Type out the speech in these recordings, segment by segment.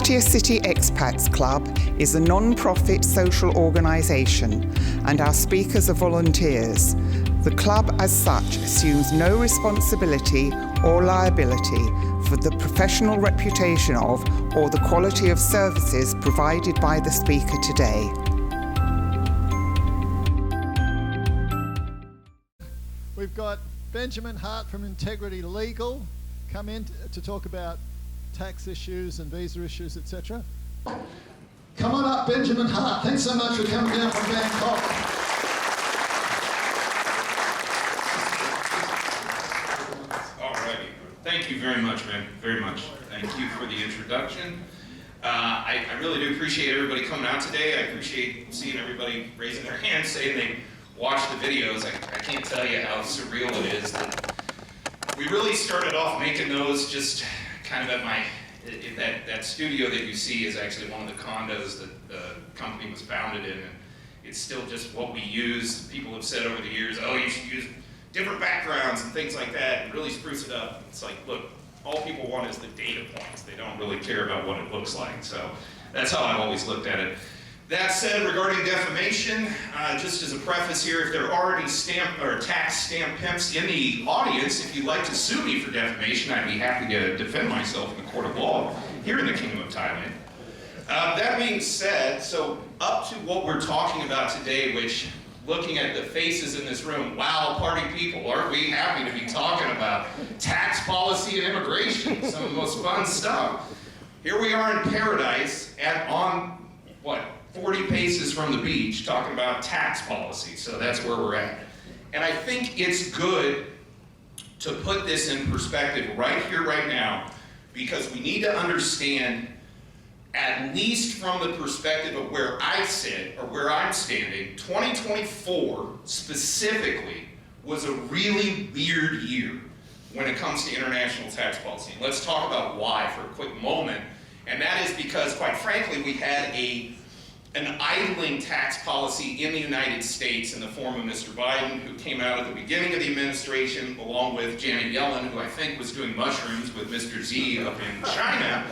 Pattaya City Expats Club is a non-profit social organisation and our speakers are volunteers. The club as such assumes no responsibility or liability for the professional reputation of or the quality of services provided by the speaker today. We've got Benjamin Hart from Integrity Legal come in to talk about tax issues and visa issues, etc. Come on up, Benjamin Hart. Thanks so much for coming down from Bangkok. Alrighty. Thank you very much, man. Very much. Thank you for the introduction. I really do appreciate everybody coming out today. I appreciate seeing everybody raising their hands saying they watched the videos. I can't tell you how surreal it is that we really started off making those just kind of at that studio that you see is actually one of the condos that the company was founded in, and it's still just what we use. People have said over the years, oh, you should use different backgrounds and things like that and really spruce it up. It's like, look, all people want is the data points. They don't really care about what it looks like. So that's how I've always looked at it. That said, regarding defamation, just as a preface here, if there are any tax stamp pimps in the audience, if you'd like to sue me for defamation, I'd be happy to defend myself in the court of law here in the Kingdom of Thailand. That being said, so up to what we're talking about today, which, looking at the faces in this room, wow, party people, aren't we happy to be talking about tax policy and immigration, some of the most fun stuff. Here we are in paradise on, what, 40 paces from the beach, talking about tax policy, so that's where we're at. And I think it's good to put this in perspective right here, right now, because we need to understand, at least from the perspective of where I sit, or where I'm standing, 2024 specifically was a really weird year when it comes to international tax policy. And let's talk about why for a quick moment, and that is because, quite frankly, we had an idling tax policy in the United States in the form of Mr. Biden, who came out at the beginning of the administration, along with Janet Yellen, who I think was doing mushrooms with Mr. Z up in China,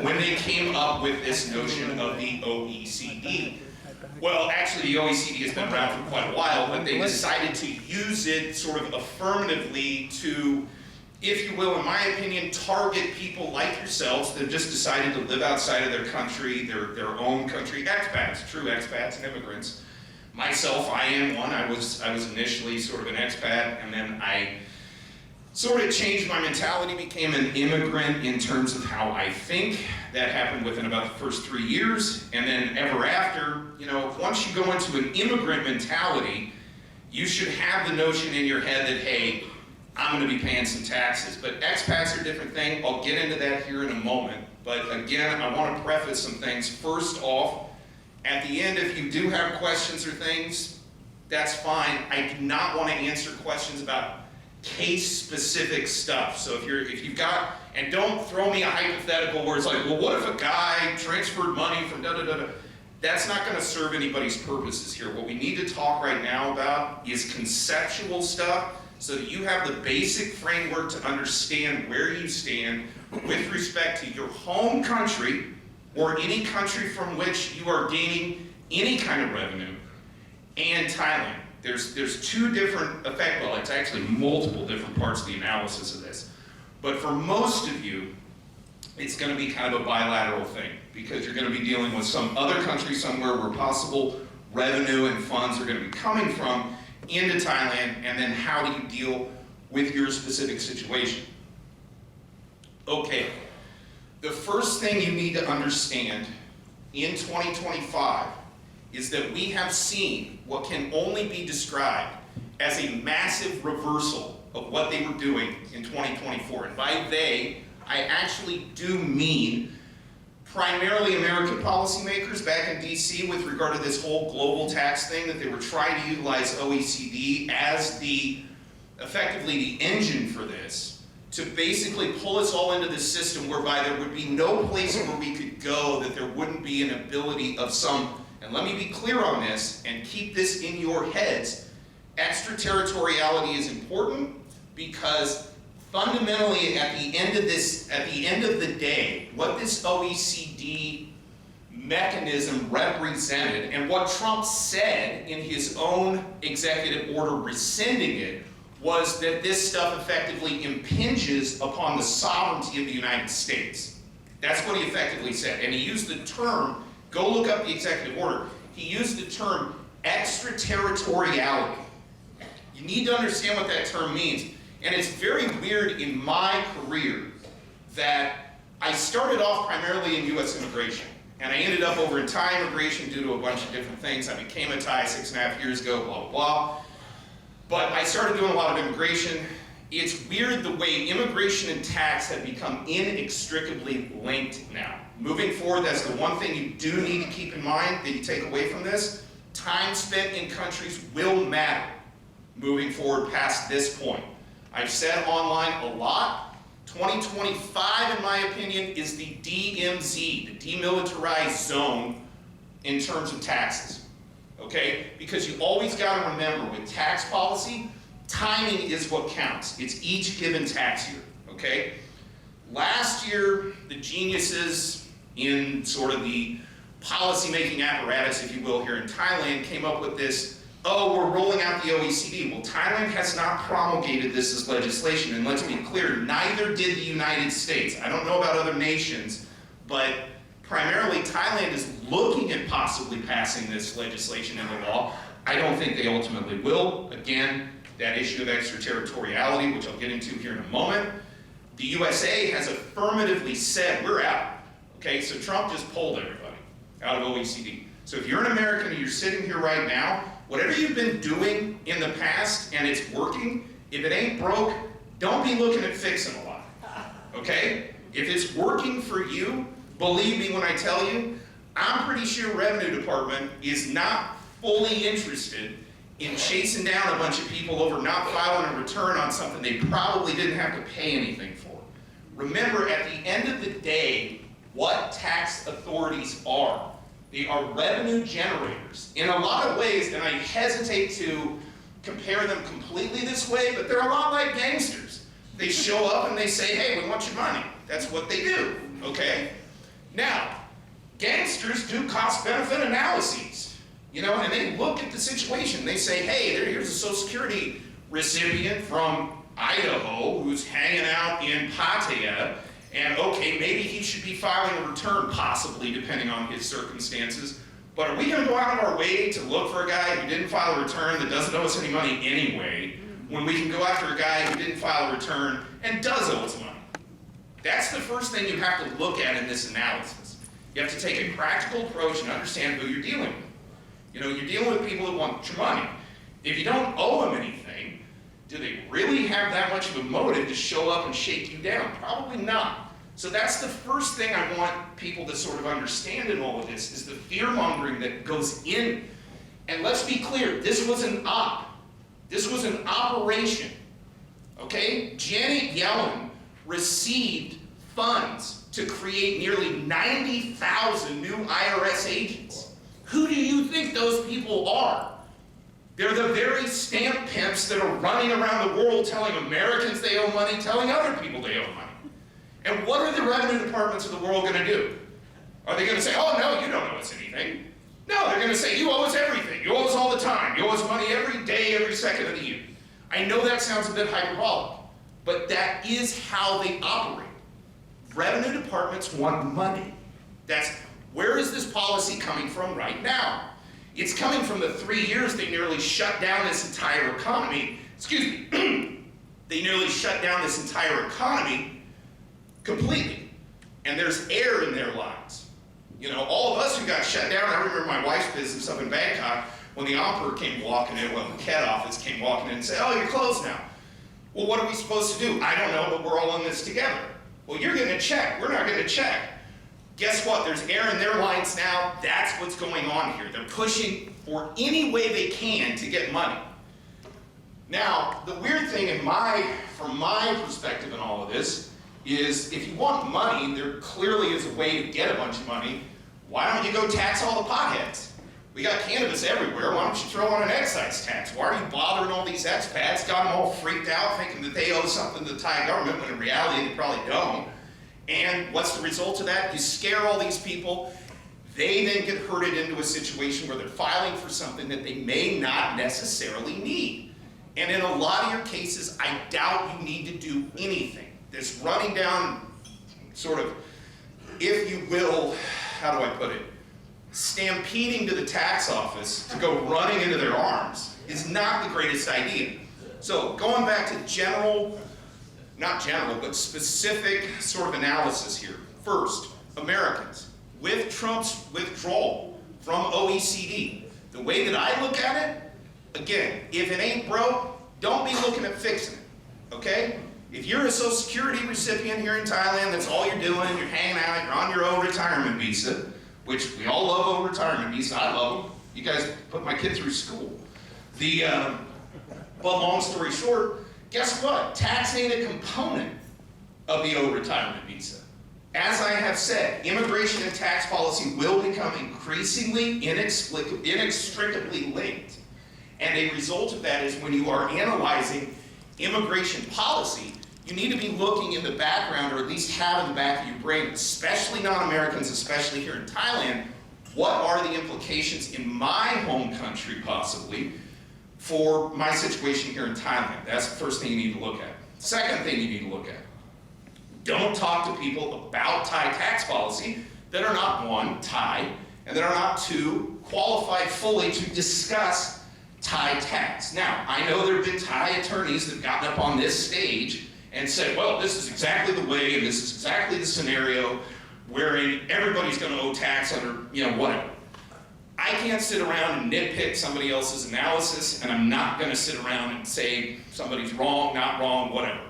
when they came up with this notion of the OECD. Well, actually, the OECD has been around for quite a while, but they decided to use it sort of affirmatively to, if you will, in my opinion, target people like yourselves that have just decided to live outside of their country, their own country, expats, true expats and immigrants. Myself, I am one. I was initially sort of an expat, and then I sort of changed my mentality, became an immigrant in terms of how I think. That happened within about the first 3 years, and then ever after, once you go into an immigrant mentality, you should have the notion in your head that, hey, I'm going to be paying some taxes, but expats are a different thing. I'll get into that here in a moment. But again, I want to preface some things. First off, at the end, if you do have questions or things, that's fine. I do not want to answer questions about case-specific stuff. So if you've got, and don't throw me a hypothetical where it's like, well, what if a guy transferred money from da-da-da-da? That's not going to serve anybody's purposes here. What we need to talk right now about is conceptual stuff, so that you have the basic framework to understand where you stand with respect to your home country or any country from which you are gaining any kind of revenue, and Thailand. There's two different well, it's actually multiple different parts of the analysis of this. But for most of you, it's going to be kind of a bilateral thing, because you're going to be dealing with some other country somewhere where possible revenue and funds are going to be coming from into Thailand, and then how do you deal with your specific situation? Okay, the first thing you need to understand in 2025 is that we have seen what can only be described as a massive reversal of what they were doing in 2024. And by they, I actually do mean primarily American policymakers back in DC with regard to this whole global tax thing, that they were trying to utilize OECD as effectively the engine for this, to basically pull us all into this system whereby there would be no place where we could go that there wouldn't be an ability of some, and let me be clear on this and keep this in your heads, extraterritoriality is important because fundamentally, at the end of the day, what this OECD mechanism represented and what Trump said in his own executive order rescinding it was that this stuff effectively impinges upon the sovereignty of the United States. That's what he effectively said. And he used the term, go look up the executive order, he used the term extraterritoriality. You need to understand what that term means. And it's very weird in my career that I started off primarily in US immigration. And I ended up over in Thai immigration due to a bunch of different things. I became a Thai 6.5 years ago, blah, blah, blah. But I started doing a lot of immigration. It's weird the way immigration and tax have become inextricably linked now. Moving forward, that's the one thing you do need to keep in mind that you take away from this. Time spent in countries will matter moving forward past this point. I've said online a lot. 2025, in my opinion, is the DMZ, the demilitarized zone in terms of taxes, okay? Because you always gotta remember with tax policy, timing is what counts. It's each given tax year, okay? Last year, the geniuses in sort of the policy-making apparatus, if you will, here in Thailand came up with this, oh, we're rolling out the OECD. Well, Thailand has not promulgated this as legislation, and let's be clear, neither did the United States. I don't know about other nations, but primarily Thailand is looking at possibly passing this legislation into law. I don't think they ultimately will. Again, that issue of extraterritoriality, which I'll get into here in a moment. The USA has affirmatively said, we're out. Okay, so Trump just pulled everybody out of OECD. So if you're an American and you're sitting here right now, whatever you've been doing in the past and it's working, if it ain't broke, don't be looking at fixing a lot, okay? If it's working for you, believe me when I tell you, I'm pretty sure Revenue Department is not fully interested in chasing down a bunch of people over not filing a return on something they probably didn't have to pay anything for. Remember, at the end of the day, what tax authorities are. They are revenue generators in a lot of ways, and I hesitate to compare them completely this way, but they're a lot like gangsters. They show up and they say, hey, we want your money. That's what they do, okay? Now, gangsters do cost-benefit analyses, you know, and they look at the situation. They say, hey, here's a Social Security recipient from Idaho who's hanging out in Pattaya, and okay, maybe he should be filing a return, possibly, depending on his circumstances. But are we going to go out of our way to look for a guy who didn't file a return that doesn't owe us any money anyway, when we can go after a guy who didn't file a return and does owe us money? That's the first thing you have to look at in this analysis. You have to take a practical approach and understand who you're dealing with. You know, you're dealing with people that want your money. If you don't owe them anything, do they really have that much of a motive to show up and shake you down? Probably not. So that's the first thing I want people to sort of understand in all of this, is the fear-mongering that goes in. And let's be clear, this was an op. This was an operation. Okay? Janet Yellen received funds to create nearly 90,000 new IRS agents. Who do you think those people are? They're the very stamp pimps that are running around the world telling Americans they owe money, telling other people they owe money. And what are the revenue departments of the world going to do? Are they going to say, oh, no, you don't owe us anything? No, they're going to say, you owe us everything. You owe us all the time. You owe us money every day, every second of the year. I know that sounds a bit hyperbolic, but that is how they operate. Revenue departments want money. Where is this policy coming from right now? It's coming from the 3 years they nearly shut down this entire economy. Excuse me. They nearly shut down this entire economy completely. And there's air in their lives. You know, all of us who got shut down, I remember my wife's business up in Bangkok, when the emperor came walking in, well, the CAT office came walking in and said, oh, you're closed now. Well, what are we supposed to do? I don't know, but we're all in this together. Well, you're getting a check. We're not getting a check. Guess what? There's air in their lines now. That's what's going on here. They're pushing for any way they can to get money. Now, the weird thing from my perspective in all of this is if you want money, there clearly is a way to get a bunch of money. Why don't you go tax all the potheads? We got cannabis everywhere. Why don't you throw on an excise tax? Why are you bothering all these expats? Got them all freaked out thinking that they owe something to the Thai government when in reality they probably don't. And what's the result of that? You scare all these people. They then get herded into a situation where they're filing for something that they may not necessarily need. And in a lot of your cases, I doubt you need to do anything. This running down, sort of, if you will, how do I put it? Stampeding to the tax office to go running into their arms is not the greatest idea. So going back to general, not general, but specific sort of analysis here. First, Americans. With Trump's withdrawal from OECD, the way that I look at it, again, if it ain't broke, don't be looking at fixing it, okay? If you're a Social Security recipient here in Thailand, that's all you're doing, you're hanging out, you're on your own retirement visa, which we all love own retirement visa, I love them. You guys put my kid through school. But long story short, guess what? Tax ain't a component of the old retirement visa. As I have said, immigration and tax policy will become increasingly inextricably linked. And a result of that is when you are analyzing immigration policy, you need to be looking in the background, or at least have in the back of your brain, especially non-Americans, especially here in Thailand, what are the implications in my home country, possibly, for my situation here in Thailand? That's the first thing you need to look at. Second thing you need to look at. Don't talk to people about Thai tax policy that are not, one, Thai, and that are not, two, qualified fully to discuss Thai tax. Now, I know there have been Thai attorneys that have gotten up on this stage and said, well, this is exactly the way, and this is exactly the scenario wherein everybody's going to owe tax under, whatever. I can't sit around and nitpick somebody else's analysis, and I'm not going to sit around and say somebody's wrong, not wrong, whatever.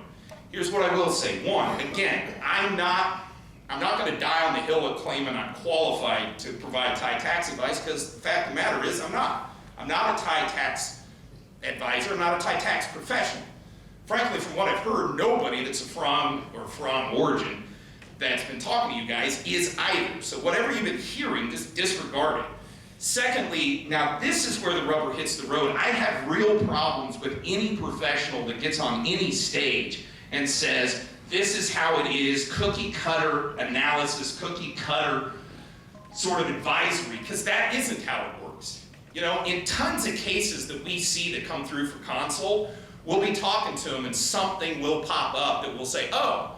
Here's what I will say. One, again, I'm not going to die on the hill of claiming I'm qualified to provide Thai tax advice, because the fact of the matter is I'm not. I'm not a Thai tax advisor. I'm not a Thai tax professional. Frankly, from what I've heard, nobody that's from origin that's been talking to you guys is either. So whatever you've been hearing, just disregard it. Secondly, now this is where the rubber hits the road. I have real problems with any professional that gets on any stage and says, this is how it is, cookie cutter analysis, cookie cutter sort of advisory, because that isn't how it works. In tons of cases that we see that come through for consul, we'll be talking to them and something will pop up that will say, oh,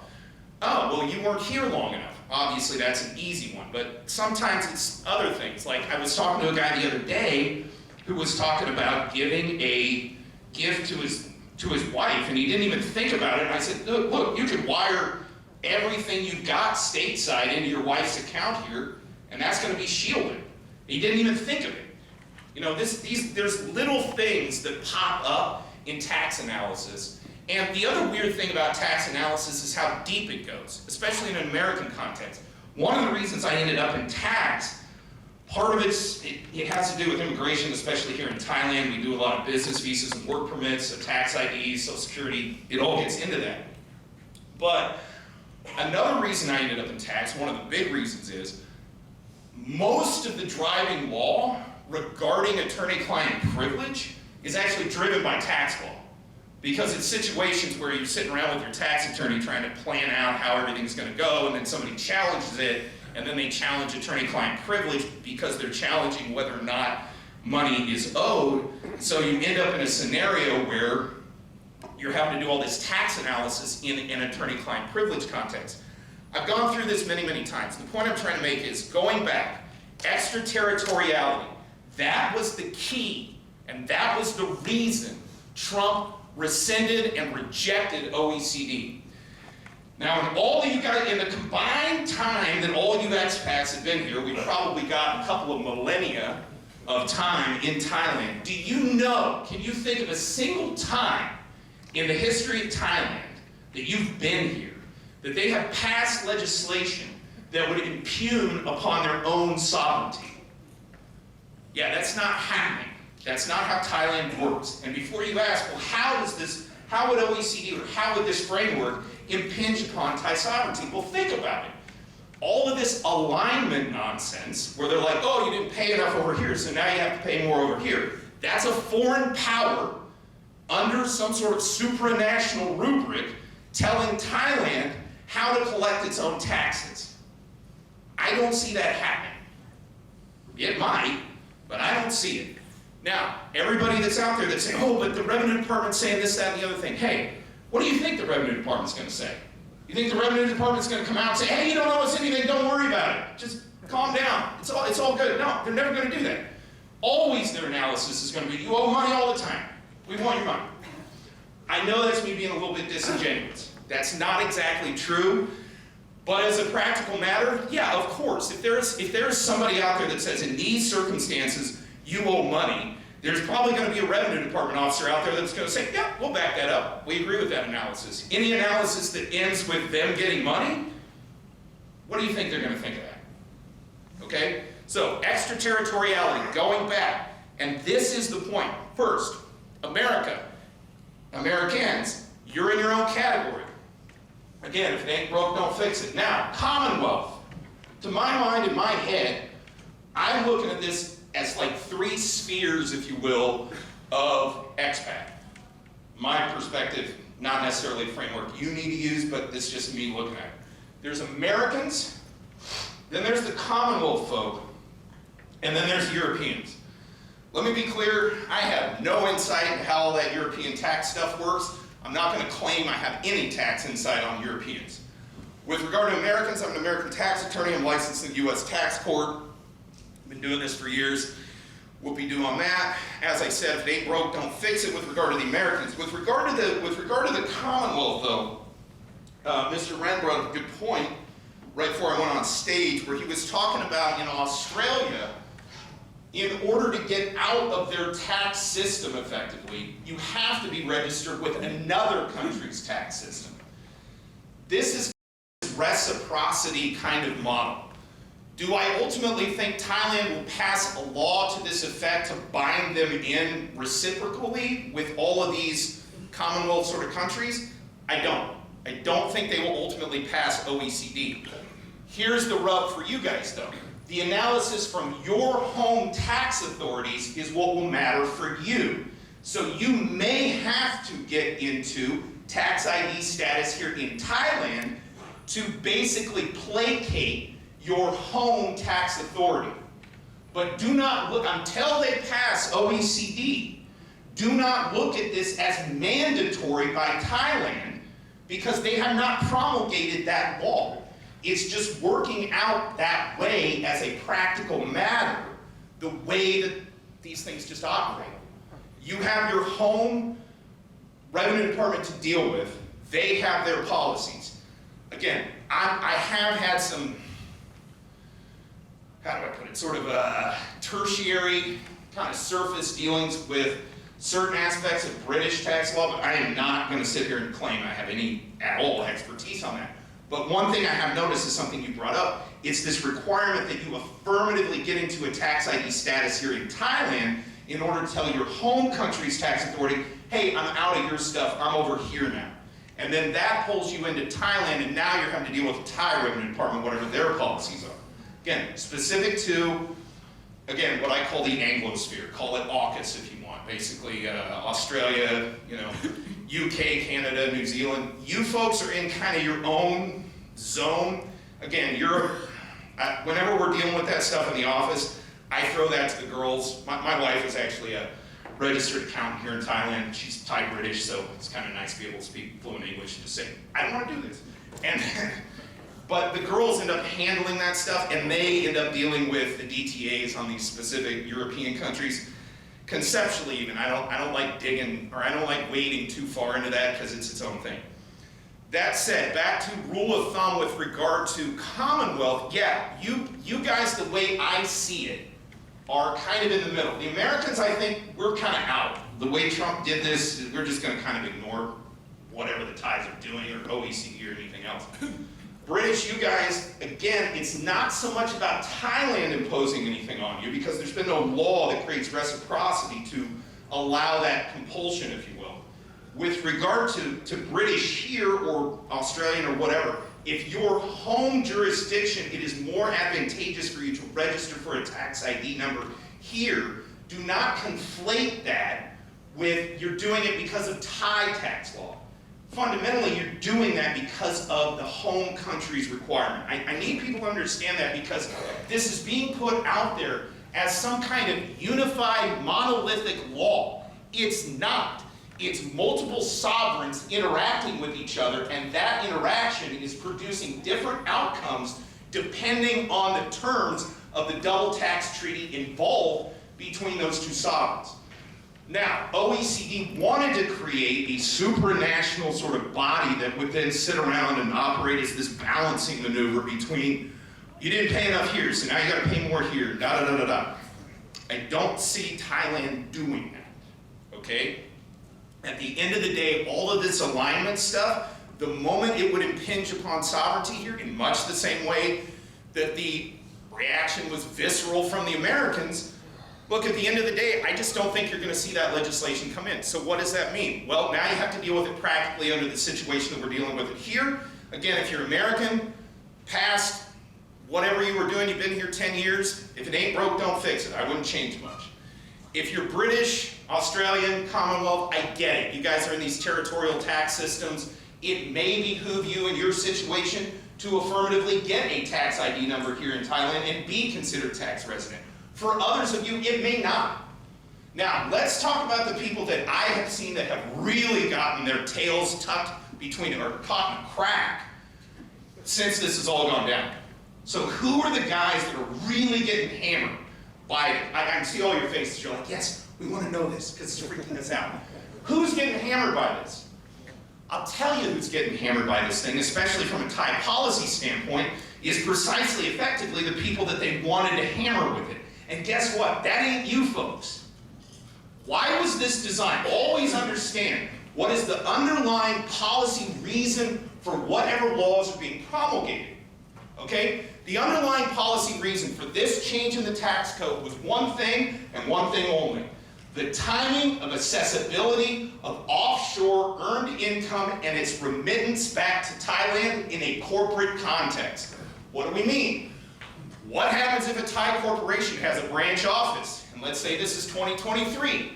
well, you weren't here long enough. Obviously, that's an easy one, but sometimes it's other things. Like I was talking to a guy the other day who was talking about giving a gift to his wife, and he didn't even think about it. And I said, look, you could wire everything you've got stateside into your wife's account here, and that's going to be shielded. He didn't even think of it. There's little things that pop up in tax analysis. And the other weird thing about tax analysis is how deep it goes, especially in an American context. One of the reasons I ended up in tax, part of it has to do with immigration, especially here in Thailand. We do a lot of business visas and work permits, so tax IDs, Social Security, it all gets into that. But another reason I ended up in tax, one of the big reasons is, most of the driving law regarding attorney-client privilege is actually driven by tax law. Because it's situations where you're sitting around with your tax attorney trying to plan out how everything's going to go, and then somebody challenges it, and then they challenge attorney-client privilege because they're challenging whether or not money is owed. So you end up in a scenario where you're having to do all this tax analysis in an attorney-client privilege context. I've gone through this many, many times. The point I'm trying to make is, going back, extraterritoriality, that was the key, and that was the reason Trump rescinded and rejected OECD. Now, in all of you guys, in the combined time that all you expats have been here, we've probably got a couple of millennia of time in Thailand. Do you know, can you think of a single time in the history of Thailand that you've been here, that they have passed legislation that would impugn upon their own sovereignty? Yeah, that's not happening. That's not how Thailand works. And before you ask, well, how would OECD, or how would this framework impinge upon Thai sovereignty? Well, think about it. all of this alignment nonsense, where they're like, oh, you didn't pay enough over here, so now you have to pay more over here. That's a foreign power under some sort of supranational rubric telling Thailand how to collect its own taxes. I don't see that happening. It might, but I don't see it. Now, everybody that's out there that's saying, oh, but the Revenue Department's saying this, that, and the other thing. Hey, what do you think the Revenue Department's going to say? You think the Revenue Department's going to come out and say, hey, you don't owe us anything, don't worry about it. Just calm down. It's all good. No, they're never going to do that. Always their analysis is going to be, you owe money all the time. We want your money. I know that's me being a little bit disingenuous. That's not exactly true. But as a practical matter, yeah, of course. If there is somebody out there that says in these circumstances you owe money, there's probably going to be a Revenue Department officer out there that's going to say, yeah, we'll back that up. We agree with that analysis. Any analysis that ends with them getting money, what do you think they're going to think of that? Okay? So, extraterritoriality, going back. And this is the point. First, America, Americans, you're in your own category. Again, if it ain't broke, don't fix it. Now, Commonwealth. To my mind, in my head, I'm looking at this as like three spheres, if you will, of expat. My perspective, not necessarily the framework you need to use, but it's just me looking at it. There's Americans, then there's the Commonwealth folk, and then there's Europeans. Let me be clear, I have no insight into how all that European tax stuff works. I'm not going to claim I have any tax insight on Europeans. With regard to Americans, I'm an American tax attorney. I'm licensed in the U.S. Tax Court. I've been doing this for years. Whoopie-doo on that. As I said, if it ain't broke, don't fix it with regard to the Americans. With regard to the Commonwealth, though, Mr. Wren brought up a good point right before I went on stage, where he was talking about, in Australia, in order to get out of their tax system effectively, you have to be registered with another country's tax system. This is a reciprocity kind of model. Do I ultimately think Thailand will pass a law to this effect to bind them in reciprocally with all of these Commonwealth sort of countries? I don't. I don't think they will ultimately pass OECD. Here's the rub for you guys, though. The analysis from your home tax authorities is what will matter for you. So you may have to get into tax ID status here in Thailand to basically placate your home tax authority. But do not look, until they pass OECD, do not look at this as mandatory by Thailand, because they have not promulgated that law. It's just working out that way as a practical matter, the way that these things just operate. You have your home Revenue Department to deal with. They have their policies. Again, I have had some, how do I put it, sort of tertiary kind of surface dealings with certain aspects of British tax law, but I am not going to sit here and claim I have any at all expertise on that. But one thing I have noticed is something you brought up. It's this requirement that you affirmatively get into a tax ID status here in Thailand in order to tell your home country's tax authority, hey, I'm out of your stuff, I'm over here now. And then that pulls you into Thailand, and now you're having to deal with the Thai Revenue Department, whatever their policies are. Again, specific to, again, what I call the Anglosphere. Call it AUKUS if you want. Basically, Australia, UK, Canada, New Zealand. You folks are in kind of your own zone. Again, whenever we're dealing with that stuff in the office, I throw that to the girls. My wife is actually a registered accountant here in Thailand. She's Thai British, so it's kind of nice to be able to speak fluent English and just say, I don't want to do this. But the girls end up handling that stuff, and they end up dealing with the DTAs on these specific European countries. Conceptually even, I don't like digging, or I don't like wading too far into that because it's its own thing. That said, back to rule of thumb with regard to Commonwealth, yeah, you guys, the way I see it, are kind of in the middle. The Americans, I think, we're kind of out. The way Trump did this, we're just going to kind of ignore whatever the Thais are doing, or OECD or anything else. British, you guys, again, it's not so much about Thailand imposing anything on you, because there's been no law that creates reciprocity to allow that compulsion, if you will. With regard to British here, or Australian, or whatever, if your home jurisdiction, it is more advantageous for you to register for a tax ID number here. Do not conflate that with you're doing it because of Thai tax law. Fundamentally, you're doing that because of the home country's requirement. I need people to understand that, because this is being put out there as some kind of unified, monolithic law. It's not. It's multiple sovereigns interacting with each other, and that interaction is producing different outcomes depending on the terms of the double tax treaty involved between those two sovereigns. Now, OECD wanted to create a supranational sort of body that would then sit around and operate as this balancing maneuver between, you didn't pay enough here, so now you gotta pay more here, da-da-da-da-da. I don't see Thailand doing that, okay? At the end of the day, all of this alignment stuff, the moment it would impinge upon sovereignty here, in much the same way that the reaction was visceral from the Americans, look, at the end of the day, I just don't think you're gonna see that legislation come in. So what does that mean? Well, now you have to deal with it practically under the situation that we're dealing with it here. Again, if you're American, past whatever you were doing, you've been here 10 years, if it ain't broke, don't fix it. I wouldn't change much. If you're British, Australian, Commonwealth, I get it. You guys are in these territorial tax systems. It may behoove you in your situation to affirmatively get a tax ID number here in Thailand and be considered tax resident. For others of you, it may not. Now, let's talk about the people that I have seen that have really gotten their tails tucked between, or caught in a crack since this has all gone down. So who are the guys that are really getting hammered by it? I can see all your faces. You're like, yes, we want to know this because it's freaking us out. Who's getting hammered by this? I'll tell you who's getting hammered by this thing, especially from a Thai policy standpoint, is precisely, effectively, the people that they wanted to hammer with it. And guess what? That ain't you folks. Why was this designed? Always understand what is the underlying policy reason for whatever laws are being promulgated. Okay? The underlying policy reason for this change in the tax code was one thing and one thing only: the timing of accessibility of offshore earned income and its remittance back to Thailand in a corporate context. What do we mean? What happens if a Thai corporation has a branch office? And let's say this is 2023.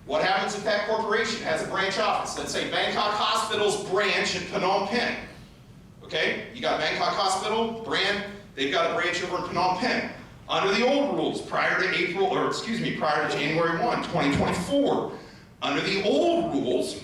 What happens if that corporation has a branch office? Let's say Bangkok Hospital's branch in Phnom Penh. Okay, you got Bangkok Hospital, they've got a branch over in Phnom Penh. Under the old rules, prior to January 1, 2024, under the old rules,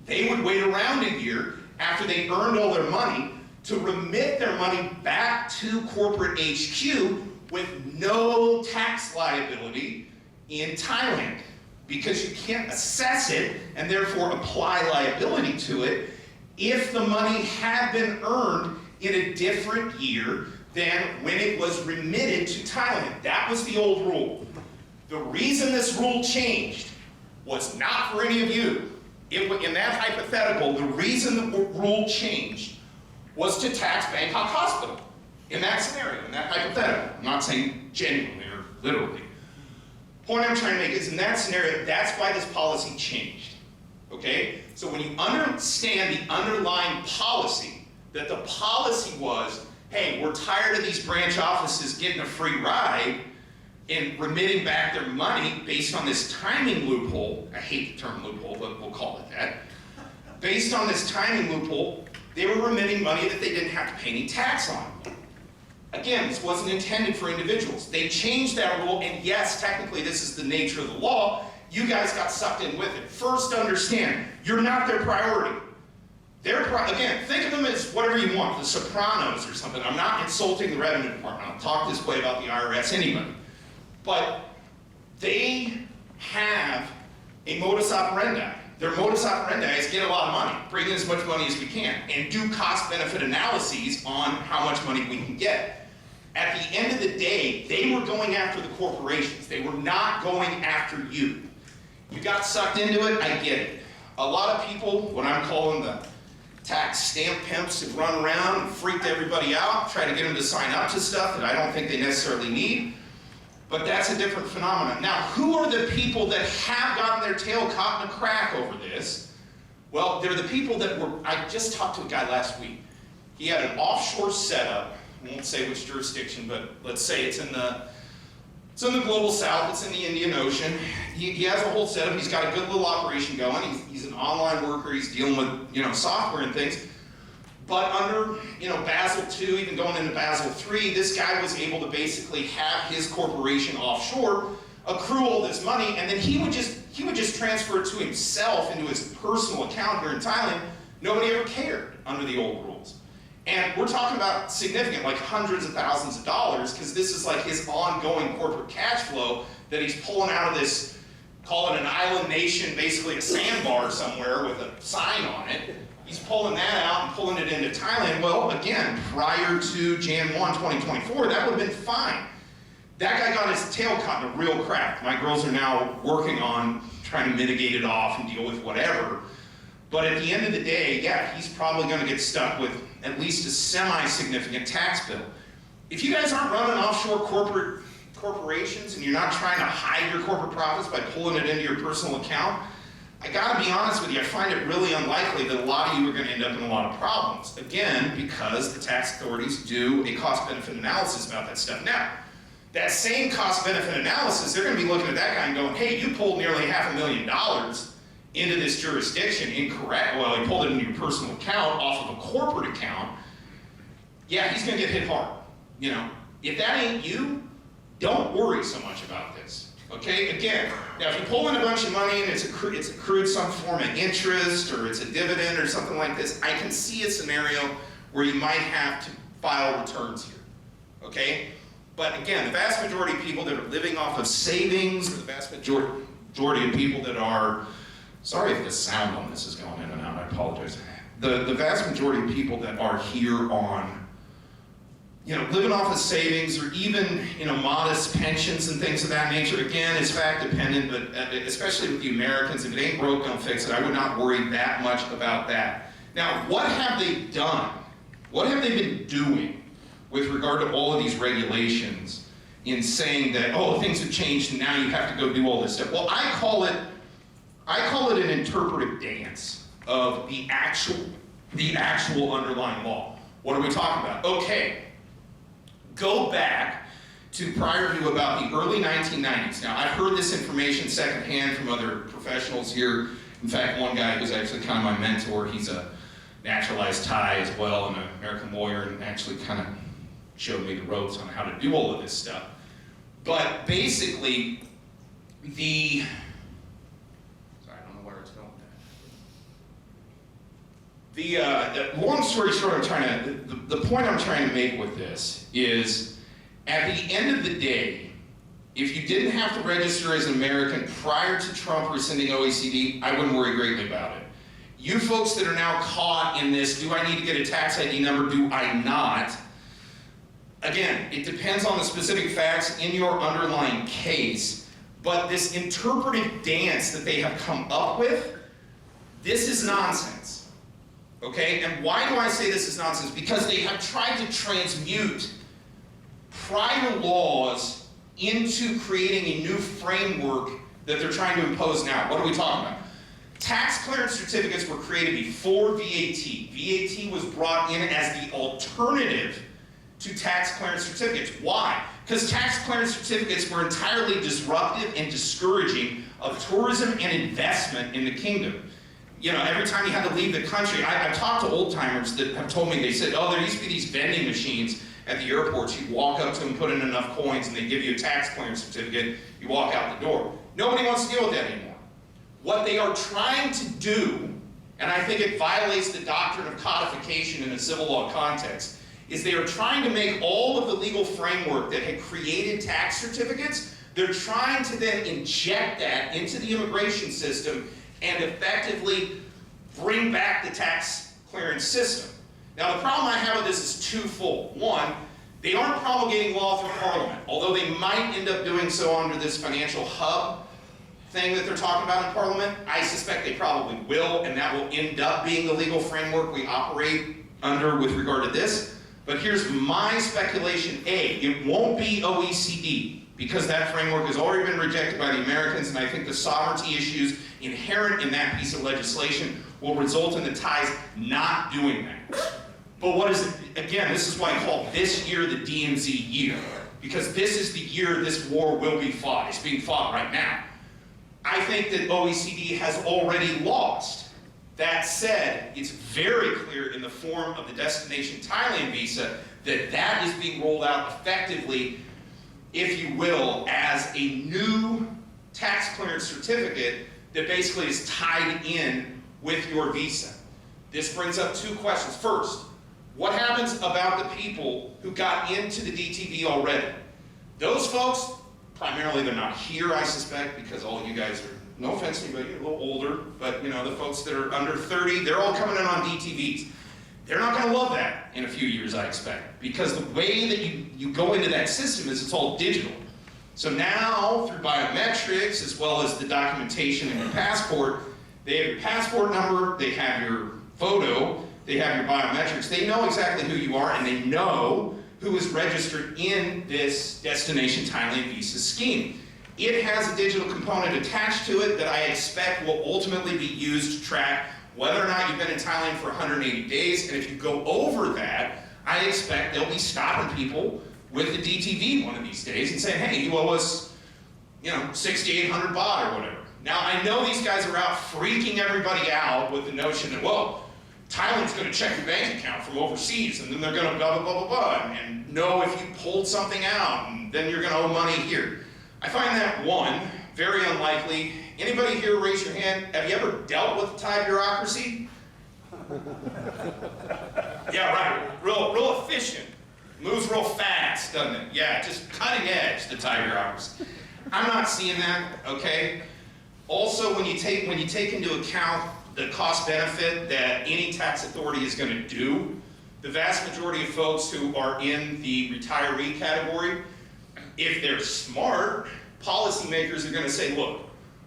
they would wait around a year after they earned all their money to remit their money back to corporate HQ with no tax liability in Thailand, because you can't assess it and therefore apply liability to it if the money had been earned in a different year than when it was remitted to Thailand. That was the old rule. The reason this rule changed was not for any of you. In that hypothetical, the reason the rule changed was to tax Bangkok Hospital. In that scenario, in that hypothetical. I'm not saying genuinely or literally. Point I'm trying to make is, in that scenario, that's why this policy changed. Okay? So when you understand the underlying policy, that the policy was, hey, we're tired of these branch offices getting a free ride and remitting back their money based on this timing loophole. I hate the term loophole, but we'll call it that. Based on this timing loophole, they were remitting money that they didn't have to pay any tax on. Again, this wasn't intended for individuals. They changed that rule, and yes, technically this is the nature of the law. You guys got sucked in with it. First, understand, you're not their priority. Again, think of them as whatever you want, the Sopranos or something. I'm not insulting the Revenue Department. I'll talk this way about the IRS anyway. But they have a modus operandi. Their modus operandi is get a lot of money, bring in as much money as we can, and do cost-benefit analyses on how much money we can get. At the end of the day, they were going after the corporations. They were not going after you. You got sucked into it, I get it. A lot of people, what I'm calling the tax stamp pimps, have run around and freaked everybody out, try to get them to sign up to stuff that I don't think they necessarily need. But that's a different phenomenon. Now, who are the people that have gotten their tail caught in a crack over this? Well, they're the people that I just talked to a guy last week. he had an offshore setup. I won't say which jurisdiction, but let's say it's in the global south, it's in the Indian Ocean. He has a whole setup, he's got a good little operation going, he's an online worker, he's dealing with software and things. But under Basel II, even going into Basel III, this guy was able to basically have his corporation offshore, accrue all this money, and then he would just transfer it to himself into his personal account here in Thailand. Nobody ever cared under the old rules. And we're talking about significant, like hundreds of thousands of dollars, because this is like his ongoing corporate cash flow that he's pulling out of this, call it an island nation, basically a sandbar somewhere with a sign on it. He's pulling that out and pulling it into Thailand. Well, again, prior to Jan 1, 2024, that would have been fine. That guy got his tail caught in a real crack. My girls are now working on trying to mitigate it off and deal with whatever. But at the end of the day, yeah, he's probably going to get stuck with at least a semi-significant tax bill. If you guys aren't running offshore corporations and you're not trying to hide your corporate profits by pulling it into your personal account, I gotta be honest with you, I find it really unlikely that a lot of you are gonna end up in a lot of problems. Again, because the tax authorities do a cost-benefit analysis about that stuff. Now, that same cost-benefit analysis, they're gonna be looking at that guy and going, hey, you pulled nearly $500,000 into this jurisdiction incorrect. Well, he pulled it into your personal account off of a corporate account. Yeah, he's gonna get hit hard. If that ain't you, don't worry so much about this. Okay, again, now if you pull in a bunch of money and it's accrued some form of interest or it's a dividend or something like this, I can see a scenario where you might have to file returns here, okay? But again, the vast majority of people that are living off of savings, or the vast majority of people that are, sorry if the sound on this is going in and out, I apologize. The vast majority of people that are here on living off of savings or even, modest pensions and things of that nature, again, is fact dependent, but especially with the Americans, if it ain't broke, don't fix it. I would not worry that much about that. Now, what have they done? What have they been doing with regard to all of these regulations in saying that, oh, things have changed and now you have to go do all this stuff? Well, I call it an interpretive dance of the actual underlying law. What are we talking about? Okay. Go back to prior to about the early 1990s. Now, I've heard this information secondhand from other professionals here. In fact, one guy who's actually kind of my mentor, he's a naturalized Thai as well, and an American lawyer, and actually kind of showed me the ropes on how to do all of this stuff. But basically, sorry, I don't know where it's going. The long story short, the point I'm trying to make with this is, at the end of the day, if you didn't have to register as an American prior to Trump rescinding OECD, I wouldn't worry greatly about it. You folks that are now caught in this, do I need to get a tax ID number, do I not? Again, it depends on the specific facts in your underlying case, but this interpretive dance that they have come up with, this is nonsense. Okay, and why do I say this is nonsense? Because they have tried to transmute prior laws into creating a new framework that they're trying to impose now. What are we talking about? Tax clearance certificates were created before VAT. VAT was brought in as the alternative to tax clearance certificates. Why? Because tax clearance certificates were entirely disruptive and discouraging of tourism and investment in the kingdom. Every time you had to leave the country, I've talked to old timers that have told me, they said, oh, there used to be these vending machines at the airports. You'd walk up to them, put in enough coins, and they give you a tax clearance certificate. You walk out the door. Nobody wants to deal with that anymore. What they are trying to do, and I think it violates the doctrine of codification in a civil law context, is they are trying to make all of the legal framework that had created tax certificates, they're trying to then inject that into the immigration system and effectively bring back the tax clearance system. Now, the problem I have with this is twofold. One, they aren't promulgating law through Parliament, although they might end up doing so under this financial hub thing that they're talking about in Parliament. I suspect they probably will, and that will end up being the legal framework we operate under with regard to this. But here's my speculation. A, it won't be OECD, because that framework has already been rejected by the Americans, and I think the sovereignty issues inherent in that piece of legislation will result in the Thais not doing that. But what is it? Again, this is why I call this year the DMZ year, because this is the year this war will be fought. It's being fought right now. I think that OECD has already lost. That said, it's very clear in the form of the Destination Thailand visa that that is being rolled out effectively, if you will, as a new tax clearance certificate that basically is tied in with your visa. This brings up two questions. First, what happens about the people who got into the DTV already? Those folks, primarily they're not here, I suspect, because all you guys are, no offense to anybody, you're a little older, but you know, the folks that are under 30, they're all coming in on DTVs. They're not going to love that in a few years, I expect, because the way that you go into that system is it's all digital. So now, through biometrics, as well as the documentation in your passport, they have your passport number, they have your photo, they have your biometrics, they know exactly who you are, and they know who is registered in this Destination Thailand visa scheme. It has a digital component attached to it that I expect will ultimately be used to track whether or not you've been in Thailand for 180 days, and if you go over that, I expect they'll be stopping people with the DTV one of these days and saying, hey, you owe us, 6,800 baht or whatever. Now, I know these guys are out freaking everybody out with the notion that, well, Thailand's going to check your bank account from overseas, and then they're going to blah, blah, blah, blah, blah, and know if you pulled something out, and then you're going to owe money here. I find that, one, very unlikely. Anybody here raise your hand? Have you ever dealt with the Thai bureaucracy? Yeah, right. Real efficient. Moves real fast, doesn't it? Yeah, just cutting edge, the Thai bureaucracy. I'm not seeing that, okay? Also, when you take into account the cost benefit that any tax authority is going to do, the vast majority of folks who are in the retiree category, if they're smart, policymakers are going to say, look,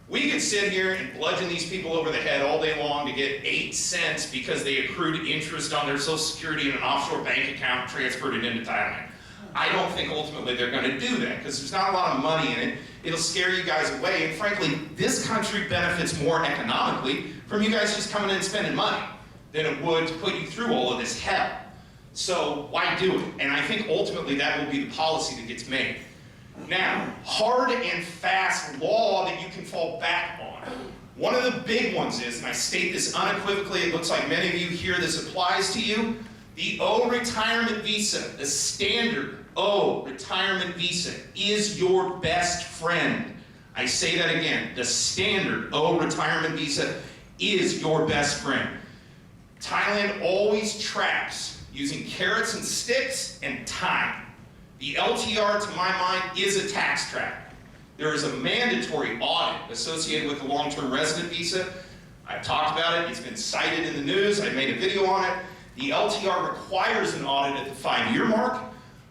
we could sit here and bludgeon these people over the head all day long to get 8 cents because they accrued interest on their Social Security in an offshore bank account and transferred it into Thailand. I don't think ultimately they're going to do that because there's not a lot of money in it. It'll scare you guys away, and frankly, this country benefits more economically from you guys just coming in and spending money than it would to put you through all of this hell. So why do it? And I think ultimately that will be the policy that gets made. Now, hard and fast law that you can fall back on. One of the big ones is, and I state this unequivocally, it looks like many of you here this applies to you, the O retirement visa, the standard O retirement visa is your best friend. I say that again, the standard O retirement visa is your best friend. Thailand always tracks using carrots and sticks and time. The LTR, to my mind, is a tax trap. There is a mandatory audit associated with the long-term resident visa. I've talked about it. It's been cited in the news. I made a video on it. The LTR requires an audit at the 5-year mark.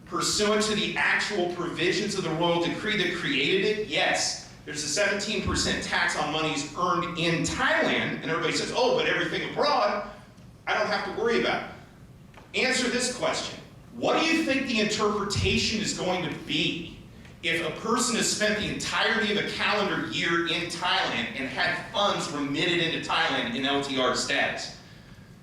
Pursuant to the actual provisions of the royal decree that created it, yes, there's a 17% tax on monies earned in Thailand. And everybody says, oh, but everything abroad, I don't have to worry about it. Answer this question. What do you think the interpretation is going to be if a person has spent the entirety of a calendar year in Thailand and had funds remitted into Thailand in LTR status?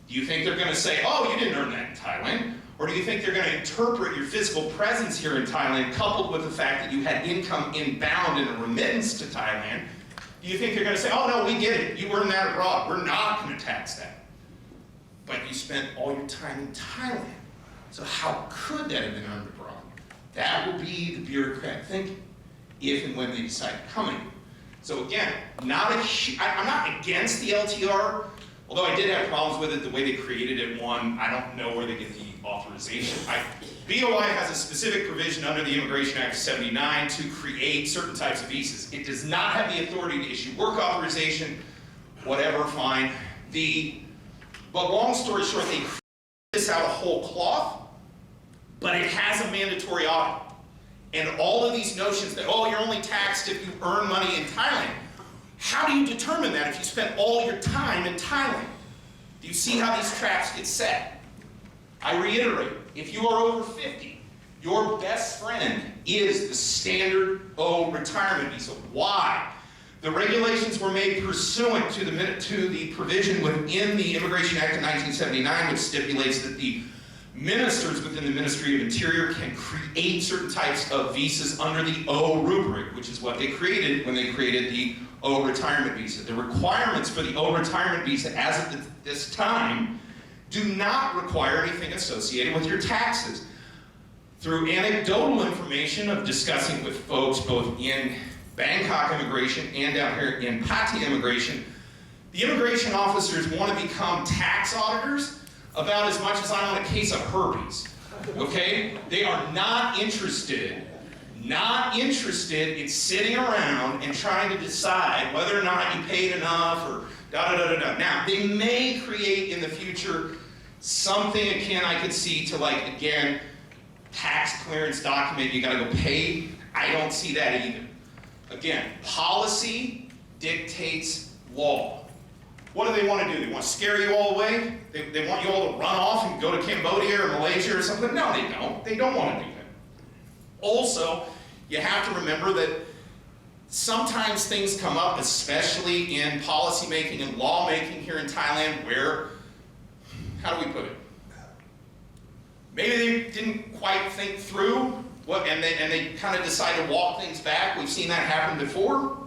Do you think they're going to say, oh, you didn't earn that in Thailand? Or do you think they're going to interpret your physical presence here in Thailand coupled with the fact that you had income inbound in a remittance to Thailand? Do you think they're going to say, oh, no, we get it. You earned that abroad. We're not going to tax that. But you spent all your time in Thailand. So how could that have been earned abroad? That would be the bureaucrat thinking, if and when they decide to come in. So again, I'm not against the LTR, although I did have problems with it, the way they created it. One, I don't know where they get the authorization. BOI has a specific provision under the Immigration Act of '79 to create certain types of visas. It does not have the authority to issue work authorization, whatever, fine. But long story short, they created this out of whole cloth, but it has a mandatory audit. And all of these notions that, oh, you're only taxed if you earn money in Thailand. How do you determine that if you spent all your time in Thailand? Do you see how these traps get set? I reiterate, if you are over 50, your best friend is the standard O retirement visa. Why? The regulations were made pursuant to the provision within the Immigration Act of 1979, which stipulates that the Ministers within the Ministry of Interior can create certain types of visas under the O rubric, which is what they created when they created the O retirement visa. The requirements for the O retirement visa as of this time do not require anything associated with your taxes. Through anecdotal information of discussing with folks both in Bangkok immigration and down here in Pati immigration, the immigration officers want to become tax auditors about as much as I want a case of herpes, okay? They are not interested in sitting around and trying to decide whether or not you paid enough or da-da-da-da-da. Now, they may create in the future something akin, I could see, to like, again, tax clearance document, you gotta go pay. I don't see that either. Again, policy dictates law. What do they want to do? They want to scare you all away? They want you all to run off and go to Cambodia or Malaysia or something? No, they don't. They don't want to do that. Also, you have to remember that sometimes things come up, especially in policy making and law making here in Thailand, where, how do we put it? Maybe they didn't quite think through what, and they kind of decided to walk things back. We've seen that happen before.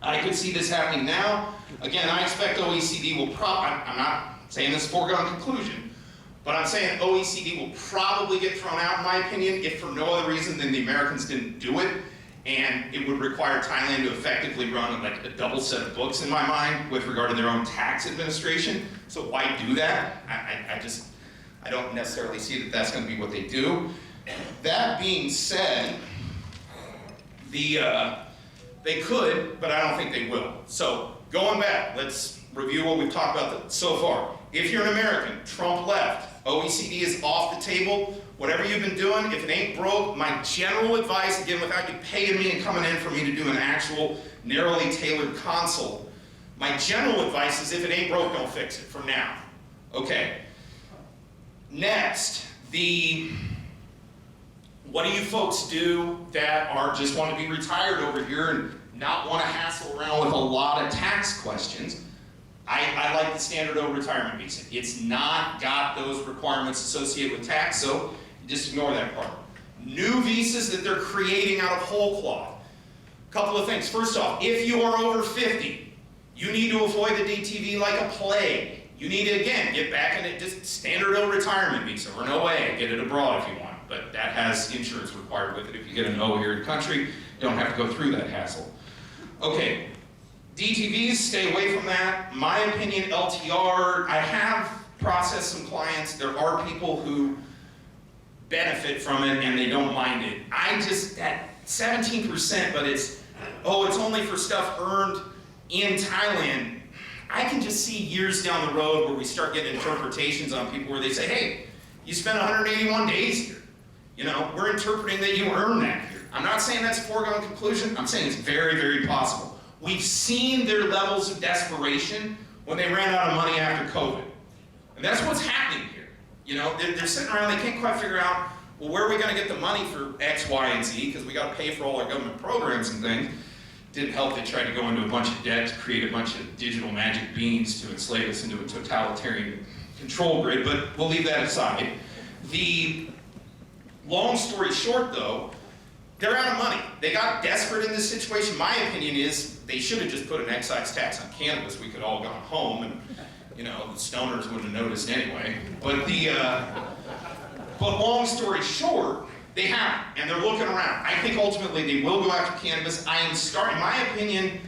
I could see this happening now. Again, I expect OECD will I'm not saying this is a foregone conclusion, but I'm saying OECD will probably get thrown out, in my opinion, if for no other reason than the Americans didn't do it, and it would require Thailand to effectively run like a double set of books, in my mind, with regard to their own tax administration. So why do that? I don't necessarily see that that's going to be what they do. That being said, they could, but I don't think they will. So going back, let's review what we've talked about so far. If you're an American, Trump left, OECD is off the table. Whatever you've been doing, if it ain't broke, my general advice, again, without you paying me and coming in for me to do an actual narrowly tailored consult, my general advice is if it ain't broke, don't fix it from now. Okay. Next, what do you folks do that just want to be retired over here and not want to hassle around with a lot of tax questions? I like the standard O retirement visa. It's not got those requirements associated with tax, so just ignore that part. New visas that they're creating out of whole cloth. A couple of things. First off, if you are over 50, you need to avoid the DTV like a plague. You need to, again, get back in it, just standard O retirement visa, or an OA, get it abroad if you want. But that has insurance required with it. If you get an O here in the country, you don't have to go through that hassle. Okay, DTVs, stay away from that. My opinion, LTR, I have processed some clients. There are people who benefit from it and they don't mind it. That 17%, but it's only for stuff earned in Thailand. I can just see years down the road where we start getting interpretations on people where they say, hey, you spent 181 days here. You know, we're interpreting that you earned that here. I'm not saying that's a foregone conclusion. I'm saying it's very, very possible. We've seen their levels of desperation when they ran out of money after COVID. And that's what's happening here. You know, they're sitting around, they can't quite figure out, well, where are we going to get the money for X, Y, and Z? Because we got to pay for all our government programs and things. Didn't help they tried to go into a bunch of debt to create a bunch of digital magic beans to enslave us into a totalitarian control grid, but we'll leave that aside. The long story short, though, they're out of money. They got desperate in this situation. My opinion is they should have just put an excise tax on cannabis. We could all gone home, and the stoners wouldn't have noticed anyway. But but long story short, they haven't, and they're looking around. I think ultimately they will go after cannabis. In my opinion,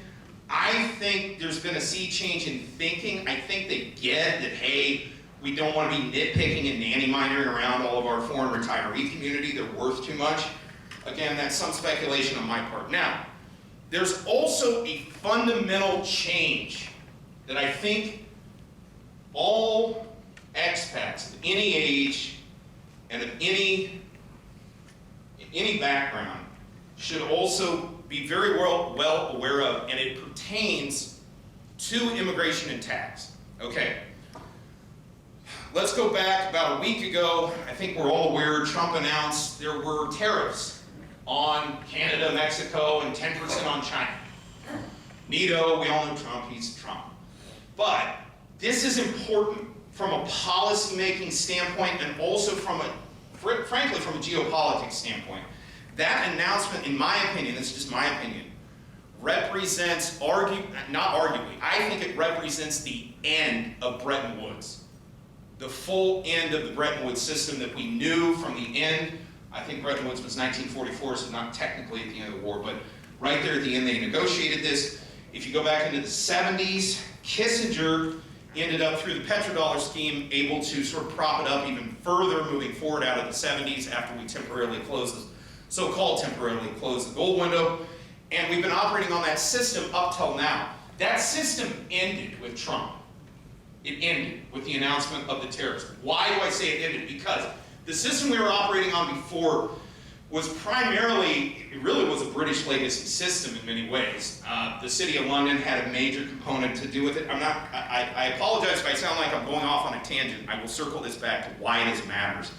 I think there's been a sea change in thinking. I think they get that, hey, we don't want to be nitpicking and nanny-mindering around all of our foreign retiree community. They're worth too much. Again, that's some speculation on my part. Now, there's also a fundamental change that I think all expats of any age and of any background should also be very well aware of, and it pertains to immigration and tax. Okay. Let's go back about a week ago. I think we're all aware Trump announced there were tariffs on Canada, Mexico, and 10% on China. Neato, we all know Trump, he's Trump. But this is important from a policy-making standpoint and also frankly, from a geopolitics standpoint. That announcement, in my opinion, this is just my opinion, represents, I think it represents the end of Bretton Woods. The full end of the Bretton Woods system that we knew from the end. I think Bretton Woods was 1944, so not technically at the end of the war, but right there at the end they negotiated this. If you go back into the 70s, Kissinger ended up, through the petrodollar scheme, able to sort of prop it up even further moving forward out of the 70s after we temporarily closed the so-called temporarily closed the gold window. And we've been operating on that system up till now. That system ended with Trump. It ended with the announcement of the tariffs. Why do I say it ended? Because the system we were operating on before was primarily, it really was a British legacy system in many ways. The City of London had a major component to do with it. I apologize if I sound like I'm going off on a tangent. I will circle this back to why this matters.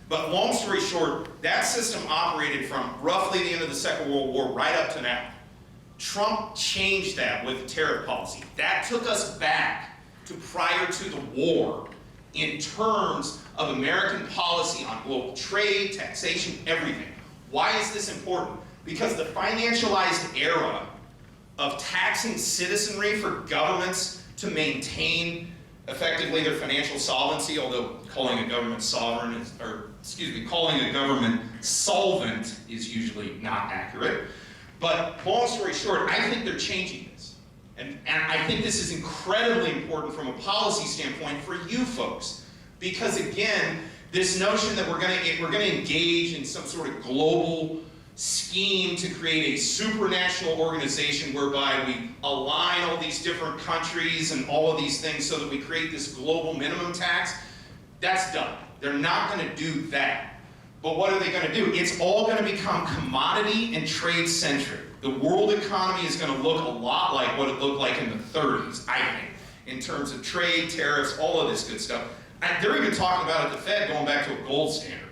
But long story short, that system operated from roughly the end of the Second World War right up to now. Trump changed that with the tariff policy. That took us back to prior to the war in terms of American policy on global trade, taxation, everything. Why is this important? Because the financialized era of taxing citizenry for governments to maintain effectively their financial solvency, although calling a government sovereign is, calling a government solvent is usually not accurate. But long story short, I think they're changing this. And I think this is incredibly important from a policy standpoint for you folks. Because again, this notion that we're going to engage in some sort of global scheme to create a supranational organization whereby we align all these different countries and all of these things so that we create this global minimum tax, that's done. They're not going to do that. But what are they going to do? It's all going to become commodity and trade centric. The world economy is going to look a lot like what it looked like in the 30s, I think, in terms of trade, tariffs, all of this good stuff. And they're even talking about at the Fed going back to a gold standard.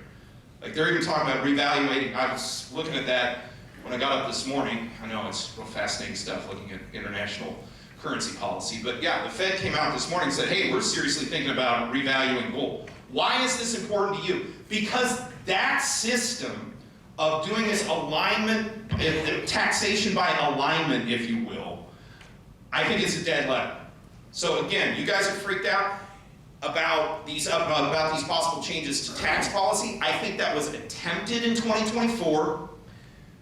Like they're even talking about reevaluating. I was looking at that when I got up this morning. I know it's real fascinating stuff looking at international currency policy. But yeah, the Fed came out this morning and said, hey, we're seriously thinking about revaluing gold. Why is this important to you? Because that system of doing this alignment, taxation by alignment, if you will, I think it's a dead letter. So again, you guys are freaked out about these possible changes to tax policy. I think that was attempted in 2024.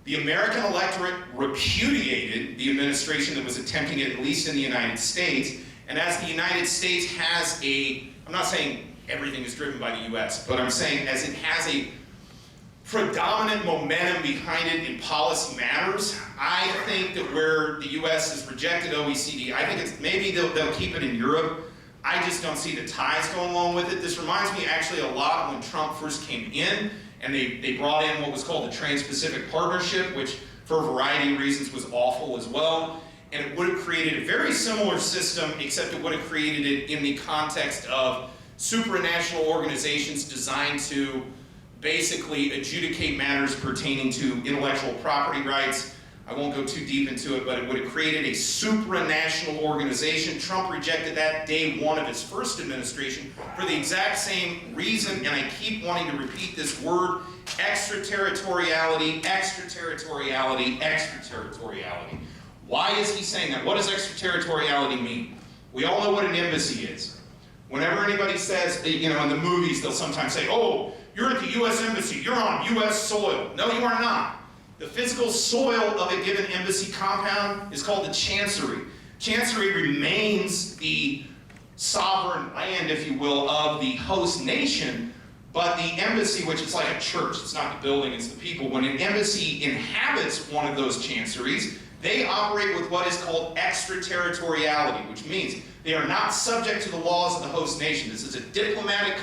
The American electorate repudiated the administration that was attempting it, at least in the United States. And as the United States has I'm not saying everything is driven by the US, but I'm saying as it has a predominant momentum behind it in policy matters, I think that where the US has rejected OECD, I think it's maybe they'll keep it in Europe. I just don't see the ties going along with it. This reminds me actually a lot when Trump first came in and they brought in what was called the Trans-Pacific Partnership, which for a variety of reasons was awful as well. And it would have created a very similar system, except it would have created it in the context of supranational organizations designed to basically adjudicate matters pertaining to intellectual property rights. I won't go too deep into it, but it would have created a supranational organization. Trump rejected that day one of his first administration for the exact same reason, and I keep wanting to repeat this word, extraterritoriality, extraterritoriality, extraterritoriality. Why is he saying that? What does extraterritoriality mean? We all know what an embassy is. Whenever anybody says, in the movies, they'll sometimes say, oh, you're at the U.S. Embassy, you're on U.S. soil. No, you are not. The physical soil of a given embassy compound is called the chancery. Chancery remains the sovereign land, if you will, of the host nation, but the embassy, which is like a church, it's not the building, it's the people. When an embassy inhabits one of those chanceries, they operate with what is called extraterritoriality, which means they are not subject to the laws of the host nation. This is a diplomatic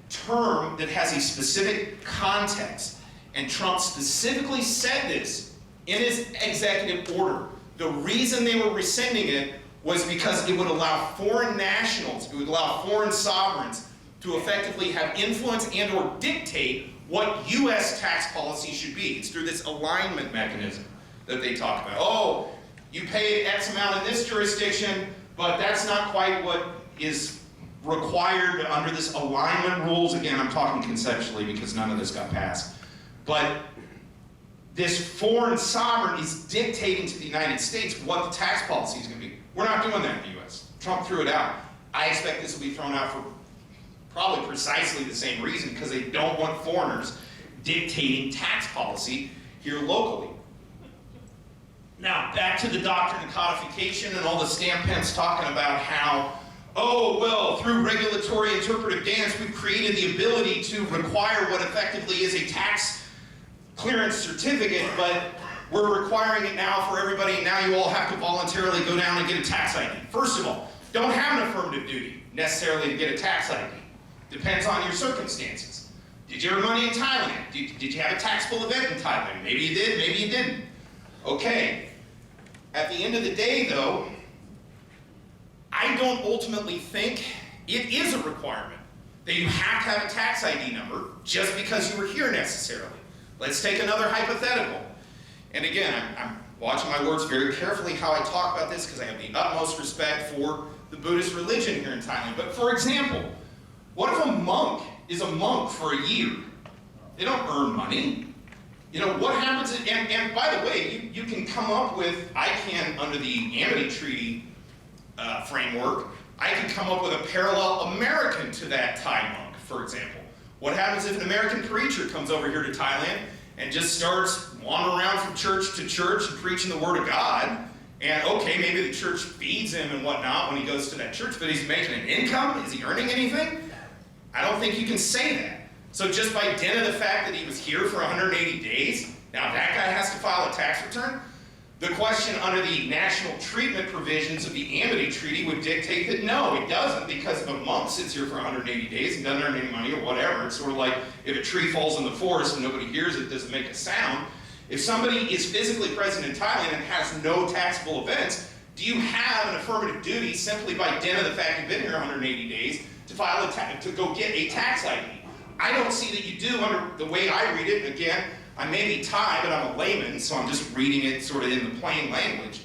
term that has a specific context. And Trump specifically said this in his executive order. The reason they were rescinding it was because it would allow foreign nationals, it would allow foreign sovereigns to effectively have influence and or dictate what U.S. tax policy should be. It's through this alignment mechanism that they talk about. Oh, you pay X amount in this jurisdiction, but that's not quite what is required under this alignment rules. Again, I'm talking conceptually because none of this got passed. But this foreign sovereign is dictating to the United States what the tax policy is going to be. We're not doing that in the U.S. Trump threw it out. I expect this will be thrown out for probably precisely the same reason, because they don't want foreigners dictating tax policy here locally. Now, back to the doctrine of codification and all the stamp pimps talking about how, oh, well, through regulatory interpretive dance, we've created the ability to require what effectively is a tax clearance certificate, but we're requiring it now for everybody, and now you all have to voluntarily go down and get a tax ID. First of all, don't have an affirmative duty necessarily to get a tax ID. Depends on your circumstances. Did you earn money in Thailand? Did you have a taxable event in Thailand? Maybe you did, maybe you didn't. Okay. At the end of the day, though, I don't ultimately think it is a requirement that you have to have a tax ID number just because you were here necessarily. Let's take another hypothetical. And again, I'm watching my words very carefully how I talk about this, because I have the utmost respect for the Buddhist religion here in Thailand. But for example, what if a monk is a monk for a year? They don't earn money. You know, what happens, and by the way, you can come up with, I can, under the Amity Treaty framework, I can come up with a parallel American to that Thai monk, for example. What happens if an American preacher comes over here to Thailand and just starts wandering around from church to church and preaching the word of God, and okay, maybe the church feeds him and whatnot when he goes to that church, but he's making an income? Is he earning anything? I don't think you can say that. So just by dint of the fact that he was here for 180 days, now that guy has to file a tax return? The question under the national treatment provisions of the Amity Treaty would dictate that no, it doesn't, because if a monk sits here for 180 days and doesn't earn any money or whatever, it's sort of like if a tree falls in the forest and nobody hears it, doesn't make a sound. If somebody is physically present in Thailand and has no taxable events, do you have an affirmative duty simply by dint of the fact you've been here 180 days to file to go get a tax ID? I don't see that you do under the way I read it. And again, I may be Thai, but I'm a layman, so I'm just reading it sort of in the plain language.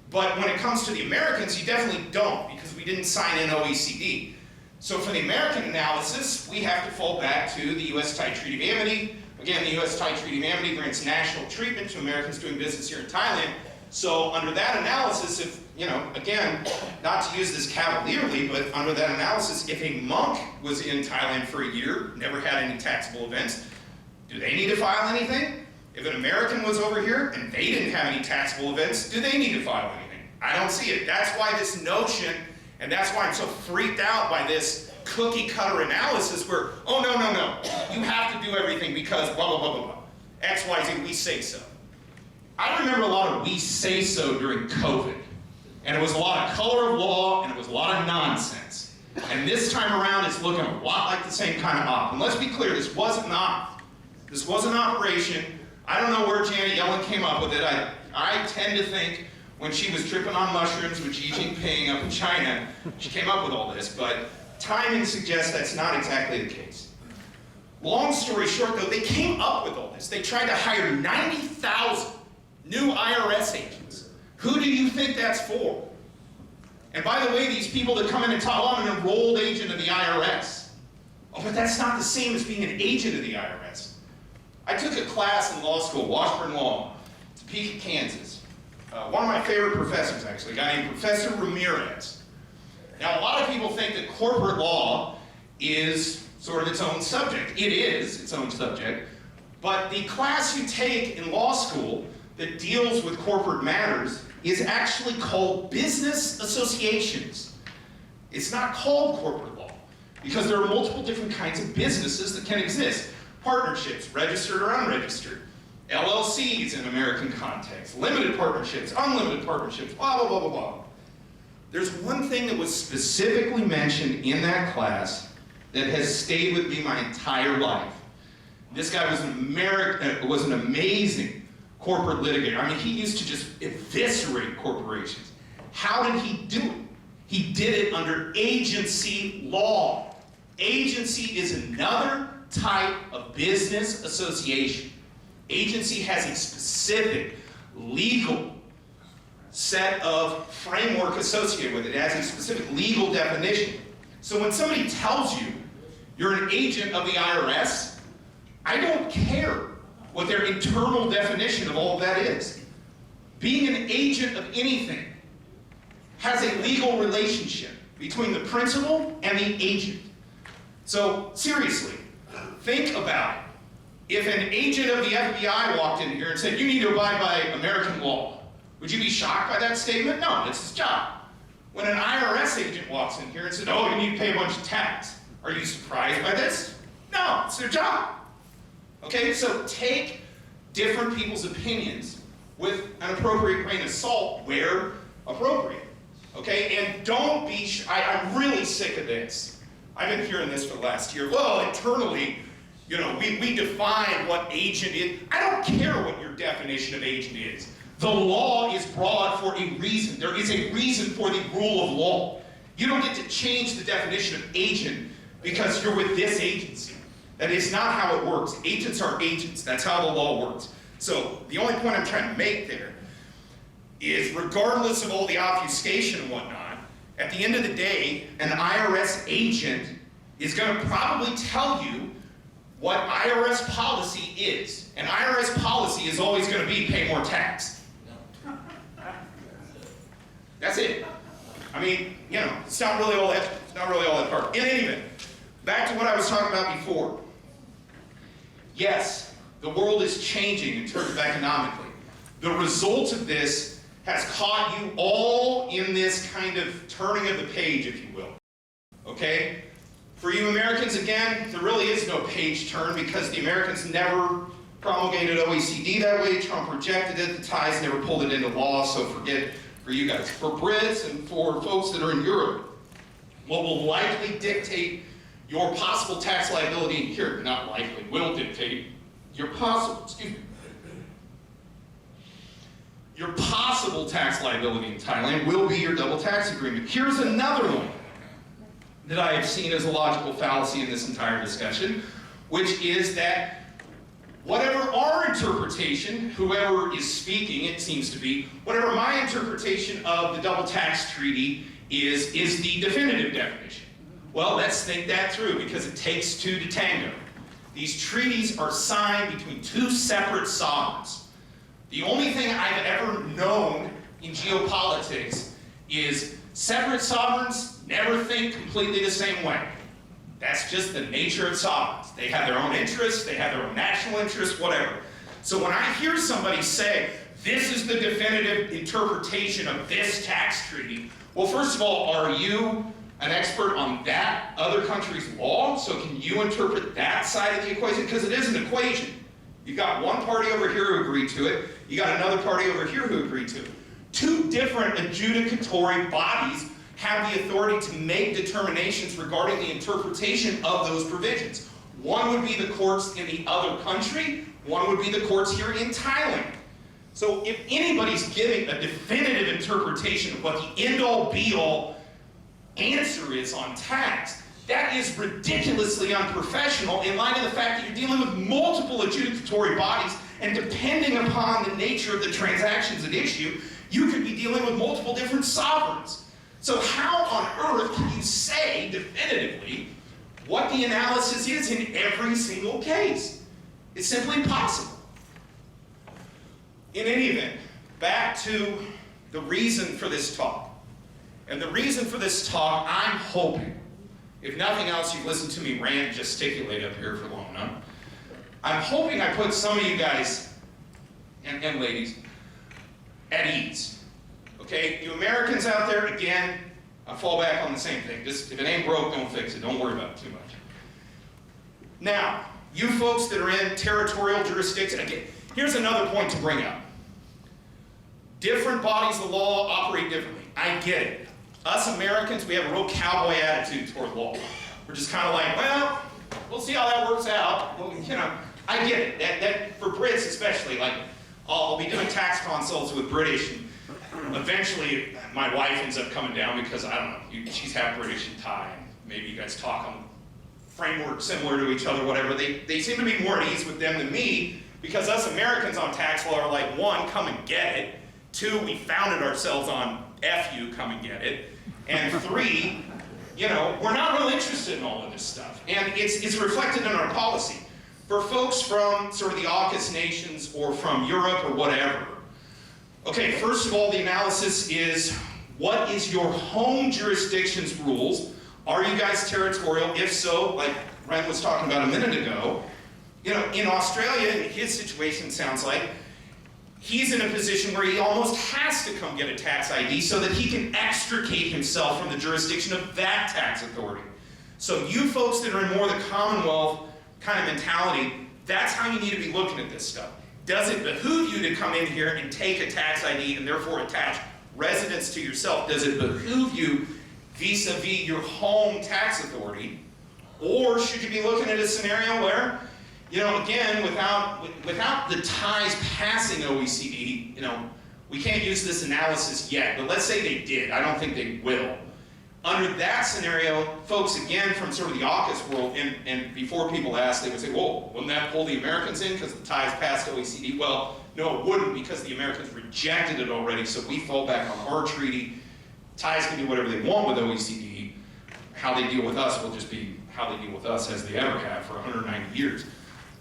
But when it comes to the Americans, you definitely don't, because we didn't sign in OECD. So for the American analysis, we have to fall back to the U.S.-Thai Treaty of Amity. Again, the U.S.-Thai Treaty of Amity grants national treatment to Americans doing business here in Thailand. So under that analysis, if, you know, again, not to use this cavalierly, but under that analysis, if a monk was in Thailand for a year, never had any taxable events, do they need to file anything? If an American was over here and they didn't have any taxable events, do they need to file anything? I don't see it. That's why this notion, and that's why I'm so freaked out by this cookie cutter analysis where, oh, no, you have to do everything because blah, blah, blah, blah, blah. X, Y, Z, we say so. I remember a lot of we say so during COVID. And it was a lot of color of law, and it was a lot of nonsense. And this time around, it's looking a lot like the same kind of op. And let's be clear, this was an operation. I don't know where Janet Yellen came up with it. I tend to think when she was tripping on mushrooms with Xi Jinping up in China, she came up with all this. But timing suggests that's not exactly the case. Long story short, though, they came up with all this. They tried to hire 90,000 new IRS agents. Who do you think that's for? And by the way, these people that come in and talk, oh, I'm an enrolled agent of the IRS. Oh, but that's not the same as being an agent of the IRS. I took a class in law school, Washburn Law, Topeka, Kansas. One of my favorite professors, actually, a guy named Professor Ramirez. Now, a lot of people think that corporate law is sort of its own subject. It is its own subject. But the class you take in law school that deals with corporate matters is actually called business associations. It's not called corporate law, because there are multiple different kinds of businesses that can exist. Partnerships, registered or unregistered. LLCs in American context. Limited partnerships, unlimited partnerships, blah, blah, blah, blah, blah. There's one thing that was specifically mentioned in that class that has stayed with me my entire life. This guy was an amazing corporate litigator. I mean, he used to just eviscerate corporations. How did he do it? He did it under agency law. Agency is another type of business association. Agency has a specific legal set of framework associated with it. It has a specific legal definition. So when somebody tells you you're an agent of the IRS, I don't care what their internal definition of all of that is. Being an agent of anything has a legal relationship between the principal and the agent. So seriously, think about it. If an agent of the FBI walked in here and said, you need to abide by American law, would you be shocked by that statement? No, it's his job. When an IRS agent walks in here and said, oh, you need to pay a bunch of tax, are you surprised by this? No, it's their job. Okay, so take different people's opinions with an appropriate grain of salt where appropriate. Okay, and don't be, I'm really sick of this. I've been hearing this for the last year. Well, internally, you know, we define what agent is. I don't care what your definition of agent is. The law is broad for a reason. There is a reason for the rule of law. You don't get to change the definition of agent because you're with this agency. That is not how it works. Agents are agents. That's how the law works. So the only point I'm trying to make there is, regardless of all the obfuscation and whatnot, at the end of the day, an IRS agent is going to probably tell you what IRS policy is. And IRS policy is always going to be pay more tax. That's it. I mean, you know, it's not really all that hard. In any event, back to what I was talking about before. Yes, the world is changing in terms of economically. The result of this has caught you all in this kind of turning of the page, if you will. Okay? For you Americans, again, there really is no page turn because the Americans never promulgated OECD that way. Trump rejected it. The Thais never pulled it into law, so forget for you guys. For Brits and for folks that are in Europe, what will likely dictate your possible tax liability here, not likely, will dictate your possible tax liability in Thailand will be your double tax agreement. Here's another one that I have seen as a logical fallacy in this entire discussion, which is that whatever our interpretation, whoever is speaking, it seems to be, whatever my interpretation of the double tax treaty is the definitive definition. Well, let's think that through because it takes two to tango. These treaties are signed between two separate sovereigns. The only thing I've ever known in geopolitics is separate sovereigns never think completely the same way. That's just the nature of sovereigns. They have their own interests, they have their own national interests, whatever. So when I hear somebody say, this is the definitive interpretation of this tax treaty, well, first of all, are you an expert on that other country's law? So can you interpret that side of the equation? Because it is an equation. You've got one party over here who agreed to it, you got another party over here who agreed to it. Two different adjudicatory bodies have the authority to make determinations regarding the interpretation of those provisions. One would be the courts in the other country, one would be the courts here in Thailand. So if anybody's giving a definitive interpretation of what the end-all be-all answer is on tax, that is ridiculously unprofessional in light of the fact that you're dealing with multiple adjudicatory bodies, and depending upon the nature of the transactions at issue, you could be dealing with multiple different sovereigns. So how on earth can you say definitively what the analysis is in every single case? It's simply impossible. In any event, back to the reason for this talk. And the reason for this talk, I'm hoping, if nothing else, you've listened to me rant and gesticulate up here for long enough. I'm hoping I put some of you guys, and ladies, at ease. Okay, you Americans out there, again, I fall back on the same thing. Just, if it ain't broke, don't fix it. Don't worry about it too much. Now, you folks that are in territorial jurisdiction, again, here's another point to bring up. Different bodies of law operate differently. I get it. Us Americans, we have a real cowboy attitude toward law. We're just kind of like, well, we'll see how that works out. Well, you know, I get it. That for Brits especially, like, I'll be doing tax consults with British, and eventually my wife ends up coming down because, I don't know, she's half British and Thai, and maybe you guys talk on framework similar to each other, whatever. They seem to be more at ease with them than me, because us Americans on tax law are like, one, come and get it. 2, we founded ourselves on F you, come and get it. And 3, you know, we're not real interested in all of this stuff. And it's reflected in our policy. For folks from sort of the AUKUS nations or from Europe or whatever, okay, first of all, the analysis is, what is your home jurisdiction's rules? Are you guys territorial? If so, like Ren was talking about a minute ago, you know, in Australia, his situation sounds like, he's in a position where he almost has to come get a tax ID so that he can extricate himself from the jurisdiction of that tax authority. So you folks that are in more the Commonwealth kind of mentality, that's how you need to be looking at this stuff. Does it behoove you to come in here and take a tax ID and therefore attach residence to yourself? Does it behoove you vis-a-vis your home tax authority? Or should you be looking at a scenario where, you know, again, without the ties passing OECD, you know, we can't use this analysis yet, but let's say they did. I don't think they will. Under that scenario, folks, again, from sort of the AUKUS world, and before people ask, they would say, whoa, wouldn't that pull the Americans in because the ties passed OECD? Well, no, it wouldn't, because the Americans rejected it already, so we fall back on our treaty. Ties can do whatever they want with OECD. How they deal with us will just be how they deal with us as they ever have for 190 years.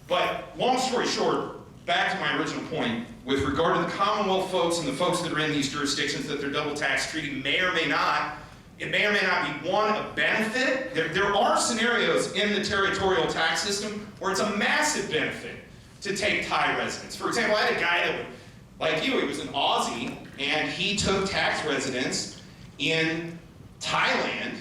But long story short, back to my original point, with regard to the Commonwealth folks and the folks that are in these jurisdictions that their double tax treaty may or may not, it may or may not be, one, a benefit. There are scenarios in the territorial tax system where it's a massive benefit to take Thai residence. For example, I had a guy that, like you, he was an Aussie, and he took tax residence in Thailand,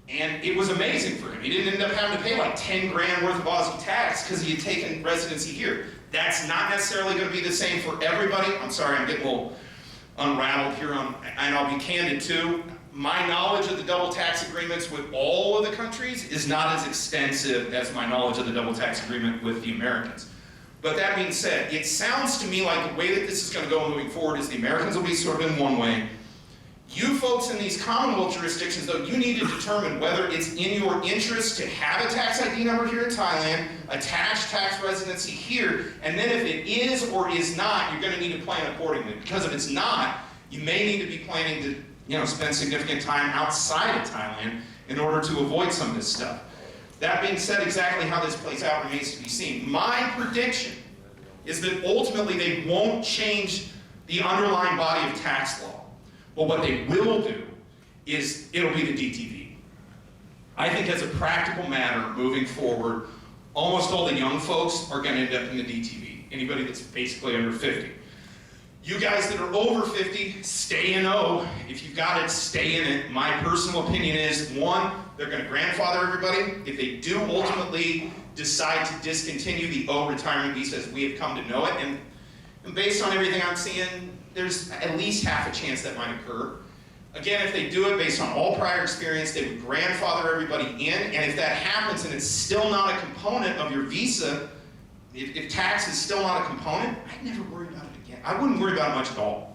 and it was amazing for him. He didn't end up having to pay like 10 grand worth of Aussie tax because he had taken residency here. That's not necessarily going to be the same for everybody. I'm sorry, I'm getting a little unraveled here, and I'll be candid too. My knowledge of the double tax agreements with all of the countries is not as extensive as my knowledge of the double tax agreement with the Americans. But that being said, it sounds to me like the way that this is going to go moving forward is the Americans will be sort of in one way. You folks in these Commonwealth jurisdictions, though, you need to determine whether it's in your interest to have a tax ID number here in Thailand, attach tax residency here, and then if it is or is not, you're going to need to plan accordingly. Because if it's not, you may need to be planning to, you know, spend significant time outside of Thailand in order to avoid some of this stuff. That being said, exactly how this plays out remains to be seen. My prediction is that ultimately they won't change the underlying body of tax law. But what they will do is it'll be the DTV. I think as a practical matter, moving forward, almost all the young folks are going to end up in the DTV. Anybody that's basically under 50. You guys that are over 50, stay in O. If you've got it, stay in it. My personal opinion is, one, they're going to grandfather everybody. If they do ultimately decide to discontinue the O retirement visa as we have come to know it, and based on everything I'm seeing, there's at least half a chance that might occur. Again, if they do it based on all prior experience, they would grandfather everybody in, and if that happens and it's still not a component of your visa, if tax is still not a component, I'd never worry about it again. I wouldn't worry about it much at all.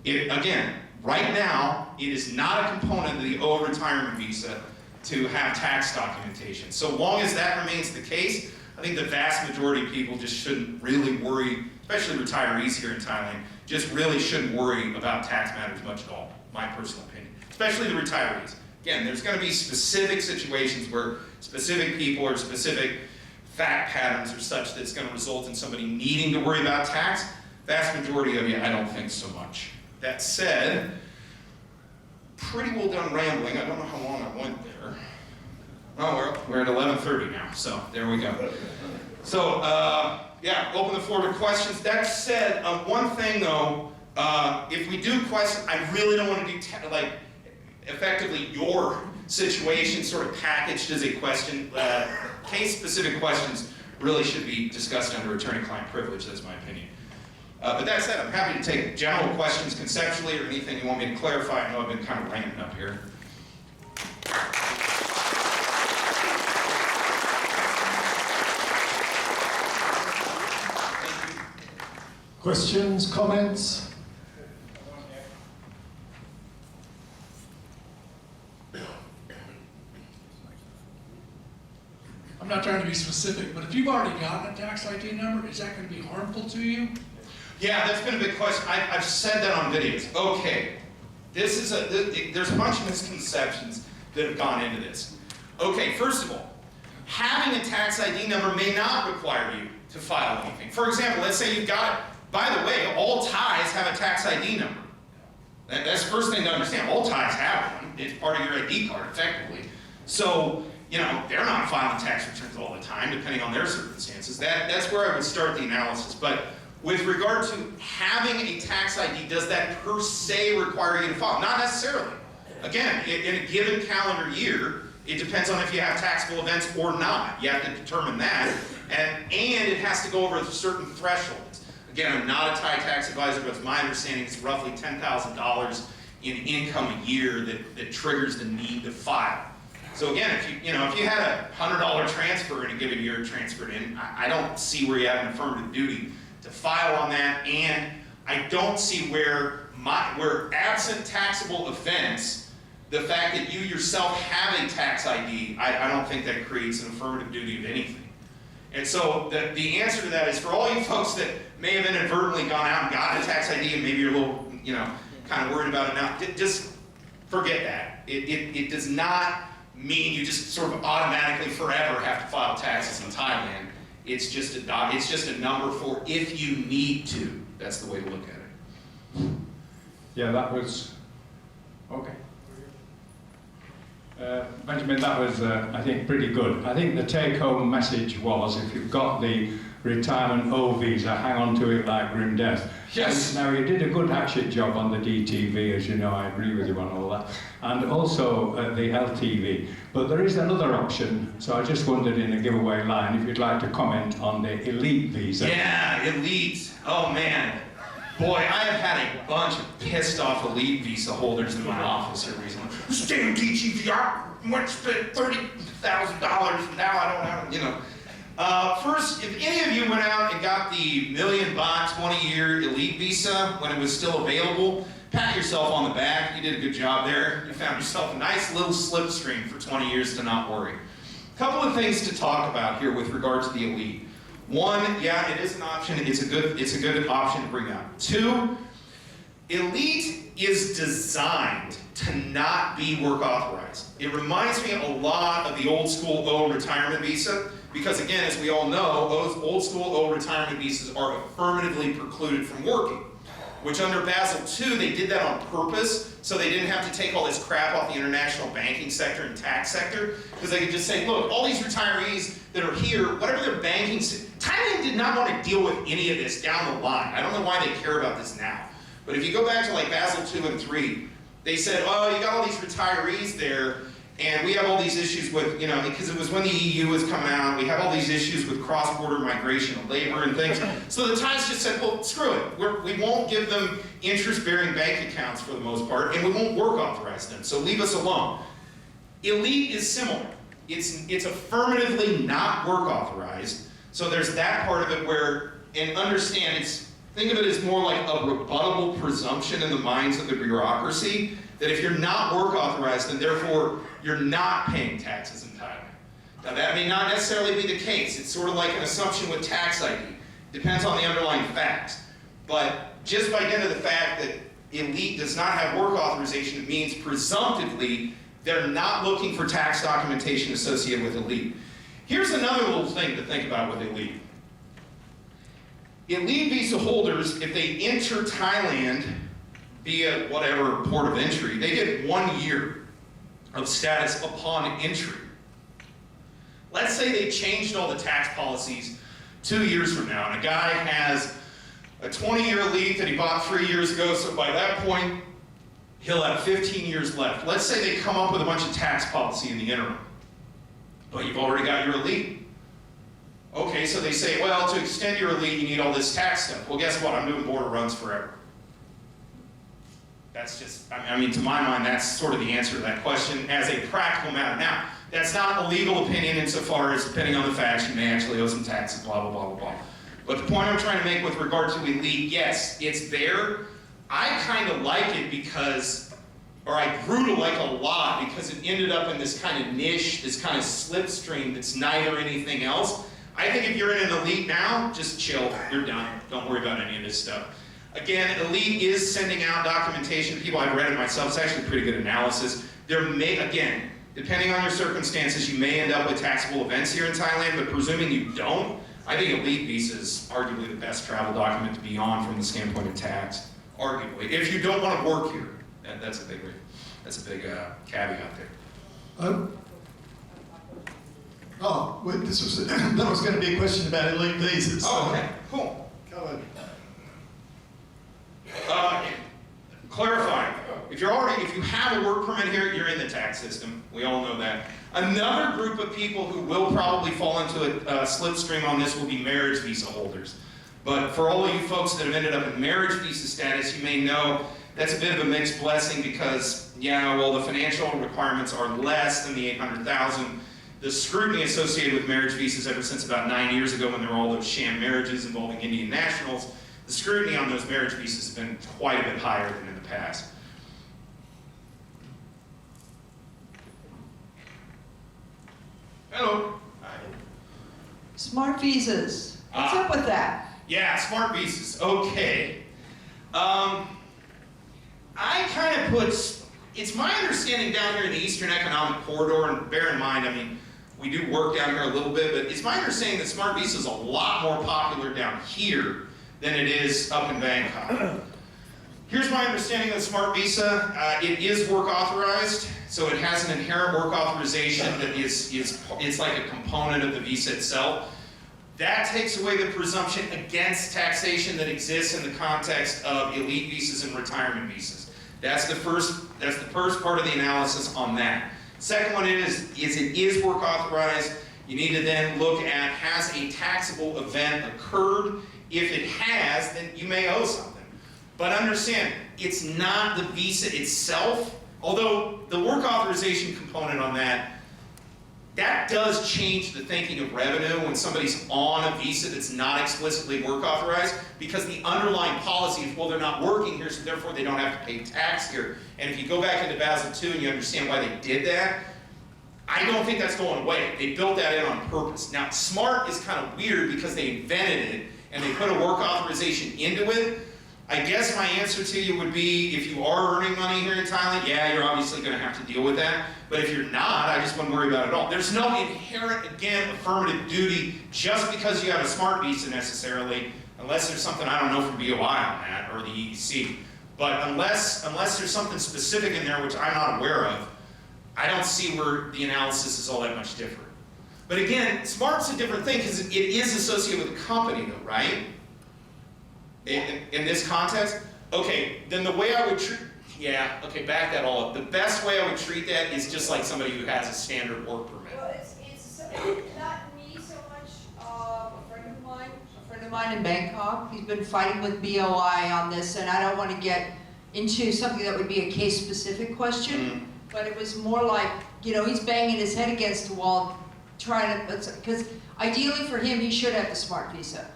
Again, right now, it is not a component of the O retirement visa to have tax documentation. So long as that remains the case, I think the vast majority of people just shouldn't really worry, especially retirees here in Thailand, just really shouldn't worry about tax matters much at all, my personal opinion. Especially the retirees. Again, there's going to be specific situations where specific people or specific fact patterns are such that it's going to result in somebody needing to worry about tax. Vast majority of you, I don't think so much. That said, pretty well done rambling. I don't know how long I went there. Oh, we're at 11:30 now, so there we go. So, yeah, open the floor to questions. That said, one thing though, if we do questions, I really don't want to do effectively your situation sort of packaged as a question. Case-specific questions really should be discussed under attorney-client privilege, that's my opinion. But that said, I'm happy to take general questions conceptually or anything you want me to clarify. I know I've been kind of ranting up here. Questions, comments? I'm not trying to be specific, but if you've already gotten a tax ID number, is that going to be harmful to you? Yeah, that's been a big question. I've said that on videos. Okay, there's a bunch of misconceptions that have gone into this. Okay, first of all, having a tax ID number may not require you to file anything. For example, let's say you've got it. By the way, all Thais have a tax ID number. That's the first thing to understand. All Thais have one. It's part of your ID card, effectively. So, you know, they're not filing tax returns all the time, depending on their circumstances. That's where I would start the analysis. But with regard to having a tax ID, does that per se require you to file? Not necessarily. Again, in a given calendar year, it depends on if you have taxable events or not. You have to determine that. And it has to go over certain thresholds. Again, I'm not a Thai tax advisor, but it's my understanding it's roughly $10,000 in income a year that triggers the need to file. So again, if you had a $100 transfer in a given year transferred in, I don't see where you have an affirmative duty to file on that, and I don't see where absent taxable offense, the fact that you yourself have a tax ID, I don't think that creates an affirmative duty of anything. And so the answer to that is for all you folks that may have inadvertently gone out and gotten a tax ID and maybe you're a little, kind of worried about it now, just forget that. It does not mean you just sort of automatically forever have to file taxes in Thailand. It's just a number for if you need to. That's the way to look at it. Yeah, that was okay. Benjamin, that was, I think, pretty good. I think the take-home message was, if you've got the retirement O visa, hang on to it like grim death. Yes. Now, you did a good hatchet job on the DTV, as you know, I agree with you on all that, and also the LTV. But there is another option, so I just wondered in a giveaway line if you'd like to comment on the elite visa. Yeah, elite. Oh, man. Boy, I have had a bunch of pissed off elite visa holders in my office here recently. This damn DTV, I went to spend $30,000 and now I don't have, First, if any of you went out and got the $1 million 20-year elite visa when it was still available, pat yourself on the back. You did a good job there. You found yourself a nice little slipstream for 20 years to not worry. A couple of things to talk about here with regard to the elite. One, yeah, it is an option. It's a good option to bring up. Two, elite is designed to not be work authorized. It reminds me a lot of the old school O retirement visa, because again, as we all know, those old school O retirement visas are affirmatively precluded from working, which under Basel II, they did that on purpose, so they didn't have to take all this crap off the international banking sector and tax sector, because they could just say, look, all these retirees that are here, whatever their banking, Thailand did not want to deal with any of this down the line. I don't know why they care about this now. But if you go back to like Basel II and III, they said, oh, you got all these retirees there, and we have all these issues with, because it was when the EU was coming out, we have all these issues with cross-border migration of labor and things. So the Thais just said, well, screw it. We won't give them interest-bearing bank accounts for the most part, and we won't work authorize them, so leave us alone. Elite is similar. It's affirmatively not work authorized, so there's that part of it where, and understand, think of it as more like a rebuttable presumption in the minds of the bureaucracy that if you're not work authorized, then therefore you're not paying taxes in Thailand. Now that may not necessarily be the case. It's sort of like an assumption with tax ID. Depends on the underlying facts. But just by dint of the fact that elite does not have work authorization, it means presumptively they're not looking for tax documentation associated with elite. Here's another little thing to think about with elite. Elite visa holders, if they enter Thailand via whatever port of entry, they get 1 year of status upon entry. Let's say they changed all the tax policies 2 years from now, and a guy has a 20-year elite that he bought 3 years ago, so by that point, he'll have 15 years left. Let's say they come up with a bunch of tax policy in the interim, but you've already got your elite. Okay, so they say, well, to extend your elite, you need all this tax stuff. Well, guess what? I'm doing border runs forever. That's just, I mean, to my mind, that's sort of the answer to that question as a practical matter. Now, that's not a legal opinion insofar as, depending on the facts, you may actually owe some taxes, blah, blah, blah, blah, blah. But the point I'm trying to make with regard to elite, yes, it's there. I kind of like it because, or I grew to like a lot because it ended up in this kind of niche, this kind of slipstream that's neither anything else. I think if you're in an elite now, just chill, you're done. Don't worry about any of this stuff. Again, elite is sending out documentation to people. I've read it myself. It's actually pretty good analysis. There may, again, depending on your circumstances, you may end up with taxable events here in Thailand, but presuming you don't, I think elite visa is arguably the best travel document to be on from the standpoint of tax. Arguably, if you don't want to work here, that's a big caveat there. Well, this was that was going to be a question about elite visas. Oh, okay, cool. Covered. Clarifying, if you have a work permit here, you're in the tax system. We all know that. Another group of people who will probably fall into a slipstream on this will be marriage visa holders. But for all of you folks that have ended up in marriage visa status, you may know that's a bit of a mixed blessing because, yeah, well, the financial requirements are less than the 800,000. The scrutiny associated with marriage visas ever since about 9 years ago when there were all those sham marriages involving Indian nationals, the scrutiny on those marriage visas has been quite a bit higher than in the past. Hello. Hi. Smart visas. What's up with that? Yeah, smart visas. Okay. I kind of put, it's my understanding down here in the Eastern Economic Corridor, and bear in mind, I mean, we do work down here a little bit, but it's my understanding that smart visa is a lot more popular down here than it is up in Bangkok. Here's my understanding of the smart visa. It is work authorized, so it has an inherent work authorization that it's like a component of the visa itself. That takes away the presumption against taxation that exists in the context of elite visas and retirement visas. That's the first part of the analysis on that. Second one is it is work authorized. You need to then look at, has a taxable event occurred? If it has, then you may owe something. But understand, it's not the visa itself, although the work authorization component on that does change the thinking of revenue when somebody's on a visa that's not explicitly work authorized, because the underlying policy is, well, they're not working here, so therefore they don't have to pay tax here. And if you go back into Basel II and you understand why they did that, I don't think that's going away. They built that in on purpose. Now, SMART is kind of weird because they invented it and they put a work authorization into it. I guess my answer to you would be, if you are earning money here in Thailand, yeah, you're obviously going to have to deal with that. But if you're not, I just wouldn't worry about it at all. There's no inherent, again, affirmative duty just because you have a smart visa necessarily, unless there's something I don't know from BOI on that, or the EEC. But unless there's something specific in there which I'm not aware of, I don't see where the analysis is all that much different. But again, smart's a different thing because it is associated with a company though, right? In this context? Okay, then the way I would treat, yeah, okay, back that all up. The best way I would treat that is just like somebody who has a standard work permit. Well, it's not me so much. A friend of mine in Bangkok, he's been fighting with BOI on this, and I don't want to get into something that would be a case-specific question, Mm-hmm. but it was more like, you know, he's banging his head against the wall, trying to, because ideally for him, he should have the smart visa.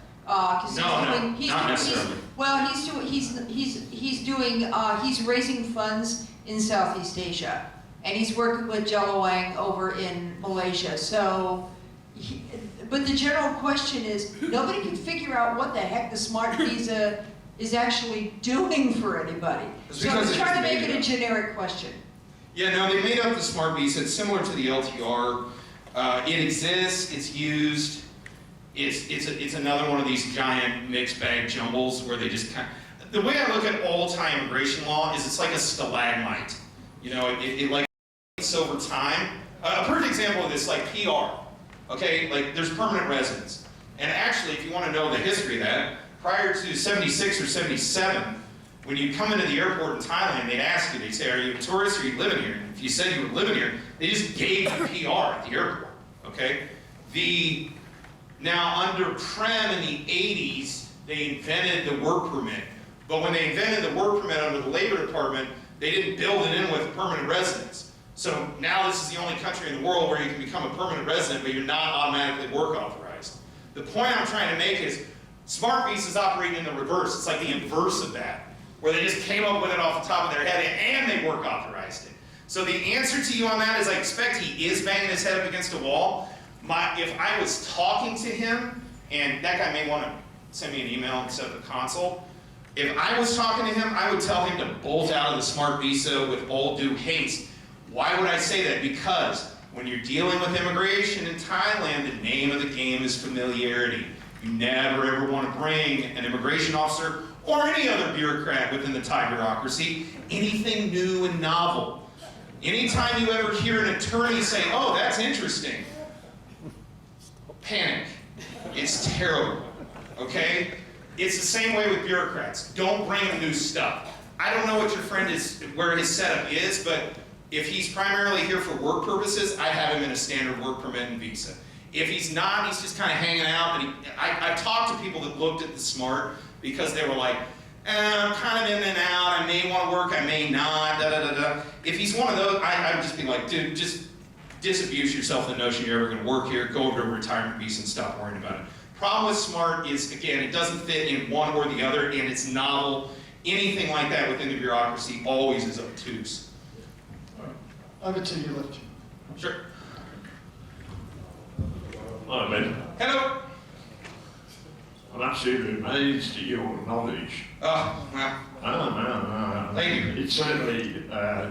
He's raising funds in Southeast Asia, and he's working with Jalawang over in Malaysia. So, but the general question is, nobody can figure out what the heck the smart visa is actually doing for anybody. So I'm trying to make it a generic question. Yeah, no, they made up the smart visa. It's similar to the LTR. It exists, it's used. It's another one of these giant mixed bag jumbles where they just kind of, the way I look at all Thai immigration law is it's like a stalagmite. You know, it like over time. A perfect example of this, like PR. Okay, like there's permanent residence. And actually, if you want to know the history of that, prior to 76 or 77, when you come into the airport in Thailand, they'd ask you, they'd say, are you a tourist or are you living here? And if you said you were living here, they just gave you PR at the airport. Okay? Now, under Prem in the 80s, they invented the work permit. But when they invented the work permit under the Labor Department, they didn't build it in with permanent residence. So now this is the only country in the world where you can become a permanent resident, but you're not automatically work authorized. The point I'm trying to make is, smart visas operate in the reverse. It's like the inverse of that, where they just came up with it off the top of their head and they work authorized it. So the answer to you on that is I expect he is banging his head up against a wall. If I was talking to him, and that guy may want to send me an email instead of a console, if I was talking to him, I would tell him to bolt out of the Smart Visa with all due haste. Why would I say that? Because when you're dealing with immigration in Thailand, the name of the game is familiarity. You never ever want to bring an immigration officer or any other bureaucrat within the Thai bureaucracy anything new and novel. Anytime you ever hear an attorney say, oh, that's interesting, panic. It's terrible, okay? It's the same way with bureaucrats. Don't bring them new stuff. I don't know what your friend is, where his setup is, but if he's primarily here for work purposes, I'd have him in a standard work permit and visa. If he's not, he's just kind of hanging out. And I've talked to people that looked at the Smart because they were like, I'm kind of in and out. I may want to work, I may not, da-da-da-da. If he's one of those, I would just be like, dude, just disabuse yourself of the notion you're ever going to work here. Go over to a retirement visa and stop worrying about it. Problem with Smart is, again, it doesn't fit in one or the other, and it's novel. Anything like that within the bureaucracy always is obtuse. Over to you, left. Sure. Hi, Ben. Hello. I'm absolutely amazed at your knowledge. Oh, well, No. Thank you. It's certainly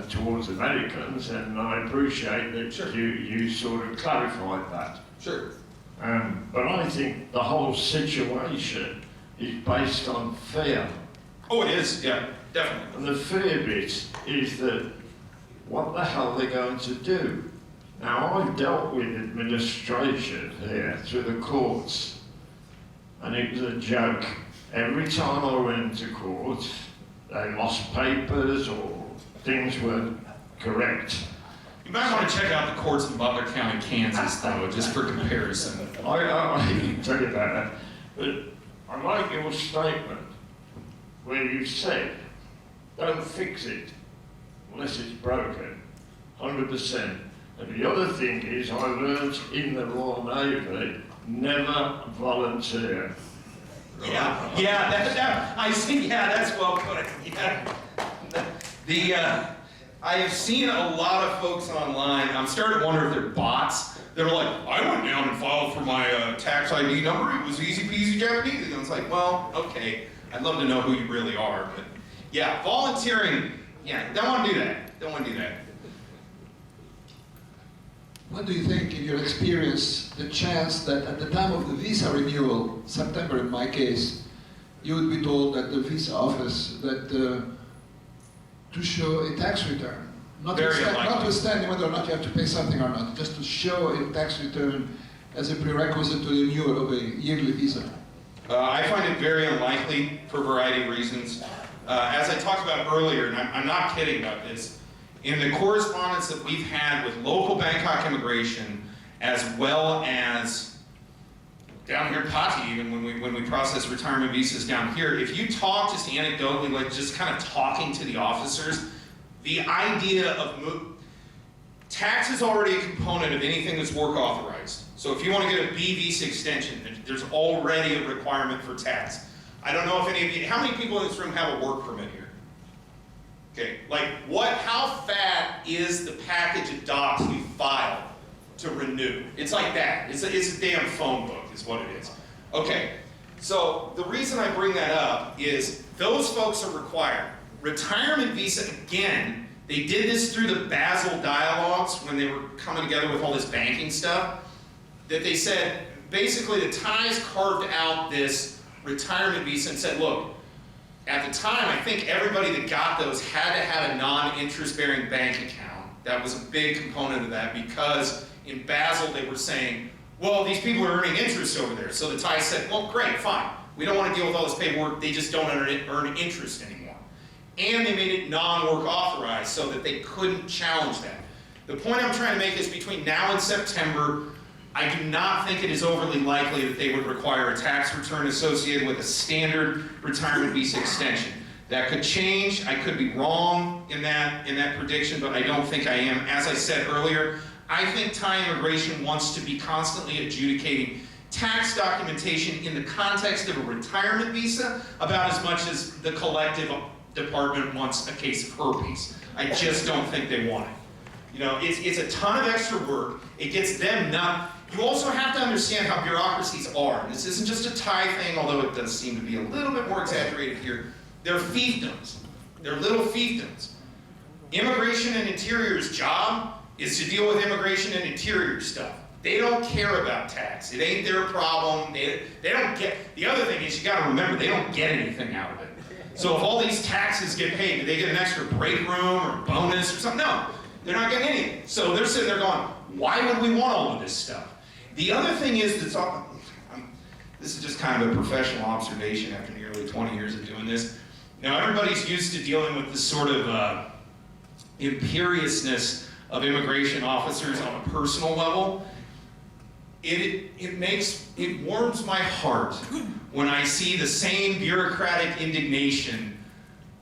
towards Americans, and I appreciate that Sure. you sort of clarified that. sure. But I think the whole situation is based on fear. Oh, it is, yeah, definitely. And the fear bit is that what the hell they're going to do. Now, I've dealt with administration here through the courts, and it was a joke. Every time I went to court, they lost papers or things weren't correct. You might want to check out the courts in Butler County, Kansas, though, just for comparison. I can tell you about that, but I like your statement where you said, don't fix it unless it's broken, 100%. And the other thing is, I learned in the Royal Navy, never volunteer. Yeah, I see, yeah, that's well put. Yeah. I have seen a lot of folks online. I'm starting to wonder if they're bots. They're like, I went down and filed for my tax ID number. It was easy peasy Japanese. And it's like, well, okay. I'd love to know who you really are. But yeah, volunteering, yeah, don't want to do that. Don't want to do that. What do you think, in your experience, the chance that at the time of the visa renewal, September in my case, you would be told that the visa office that to show a tax return, notwithstanding whether or not you have to pay something or not, just to show a tax return as a prerequisite to the renewal of a yearly visa? I find it very unlikely for a variety of reasons. As I talked about earlier, and I'm not kidding about this, in the correspondence that we've had with local Bangkok immigration, as well as down here, Pati, even when we process retirement visas down here, if you talk just anecdotally, like just kind of talking to the officers, the idea of tax is already a component of anything that's work authorized. So if you want to get a B visa extension, there's already a requirement for tax. I don't know if any of you, how many people in this room have a work permit here? Okay, like how fat is the package of docs you file to renew? It's like that. It's a damn phone book is what it is. Okay, so the reason I bring that up is those folks are required. Retirement visa, again, they did this through the Basel dialogues when they were coming together with all this banking stuff, that they said, basically the Thais carved out this retirement visa and said, look, at the time, I think everybody that got those had to have a non-interest-bearing bank account. That was a big component of that because in Basel they were saying, well, these people are earning interest over there. So the Thais said, well, great, fine. We don't want to deal with all this paperwork. They just don't earn interest anymore. And they made it non-work authorized so that they couldn't challenge that. The point I'm trying to make is between now and September, I do not think it is overly likely that they would require a tax return associated with a standard retirement visa extension. That could change. I could be wrong in that prediction, but I don't think I am. As I said earlier, I think Thai immigration wants to be constantly adjudicating tax documentation in the context of a retirement visa about as much as the collective department wants a case of herpes. I just don't think they want it. You know, it's a ton of extra work. It gets them not. You also have to understand how bureaucracies are. And this isn't just a Thai thing, although it does seem to be a little bit more exaggerated here. They're fiefdoms. They're little fiefdoms. Immigration and Interior's job is to deal with immigration and interior stuff. They don't care about tax. It ain't their problem. They don't get, the other thing is you gotta remember, they don't get anything out of it. So if all these taxes get paid, do they get an extra break room or bonus or something? No, they're not getting anything. So they're sitting there going, why would we want all of this stuff? The other thing is, this is just kind of a professional observation after nearly 20 years of doing this. Now everybody's used to dealing with this sort of imperiousness of immigration officers on a personal level. It warms my heart when I see the same bureaucratic indignation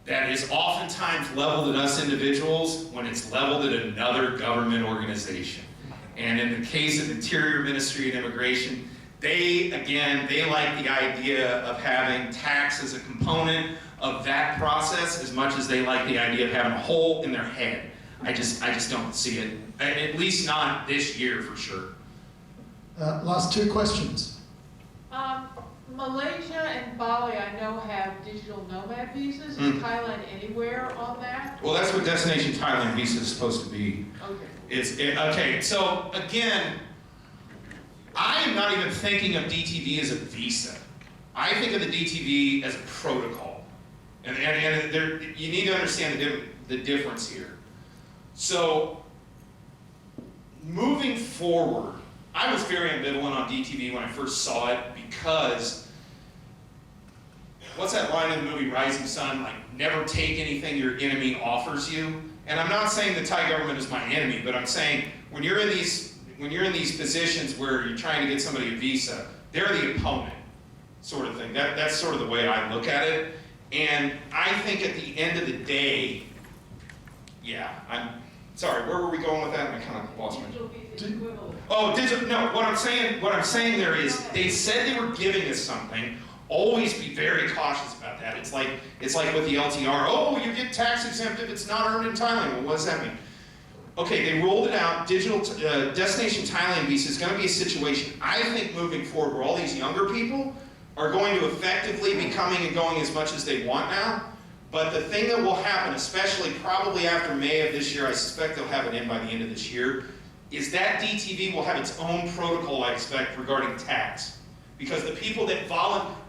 that is oftentimes leveled at us individuals when it's leveled at another government organization. And in the case of Interior Ministry and Immigration, they like the idea of having tax as a component of that process as much as they like the idea of having a hole in their head. I just don't see it, at least not this year for sure. Last two questions. Malaysia and Bali, I know, have digital nomad visas. Is Thailand anywhere on that? Well, that's what Destination Thailand visa is supposed to be. Okay. Okay, so again, I am not even thinking of DTV as a visa. I think of the DTV as a protocol. And there, you need to understand the difference here. So, moving forward, I was very ambivalent on DTV when I first saw it because, what's that line in the movie Rising Sun? Like, never take anything your enemy offers you. And I'm not saying the Thai government is my enemy, but I'm saying when you're in these positions where you're trying to get somebody a visa, they're the opponent, sort of thing. That's sort of the way I look at it. And I think at the end of the day, yeah, I'm sorry, where were we going with that? I kind of lost my. Digital visa equivalent. Oh, digital. No, what I'm saying there is they said they were giving us something. Always be very cautious about that. It's like with the LTR. Oh, you get tax exempt if it's not earned in Thailand. Well, what does that mean? Okay, they rolled it out. Digital Destination Thailand visa is going to be a situation, I think, moving forward where all these younger people are going to effectively be coming and going as much as they want now. But the thing that will happen, especially probably after May of this year, I suspect they'll have it in by the end of this year, is that DTV will have its own protocol, I expect, regarding tax. Because the people that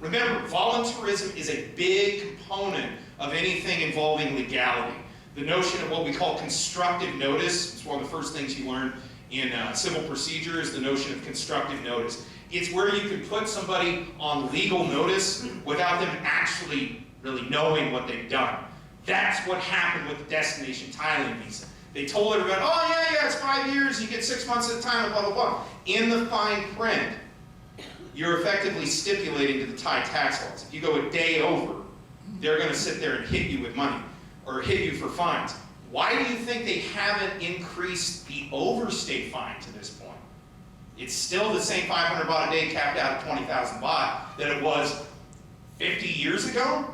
remember, voluntarism is a big component of anything involving legality. The notion of what we call constructive notice, it's one of the first things you learn in civil procedure, is the notion of constructive notice. It's where you can put somebody on legal notice without them actually really knowing what they've done. That's what happened with the Destination Thailand visa. They told everybody, oh yeah, it's 5 years, you get 6 months at a time, blah, blah, blah. In the fine print, you're effectively stipulating to the Thai tax laws. If you go a day over, they're going to sit there and hit you with money or hit you for fines. Why do you think they haven't increased the overstay fine to this point? It's still the same 500 baht a day capped out at 20,000 baht that it was 50 years ago.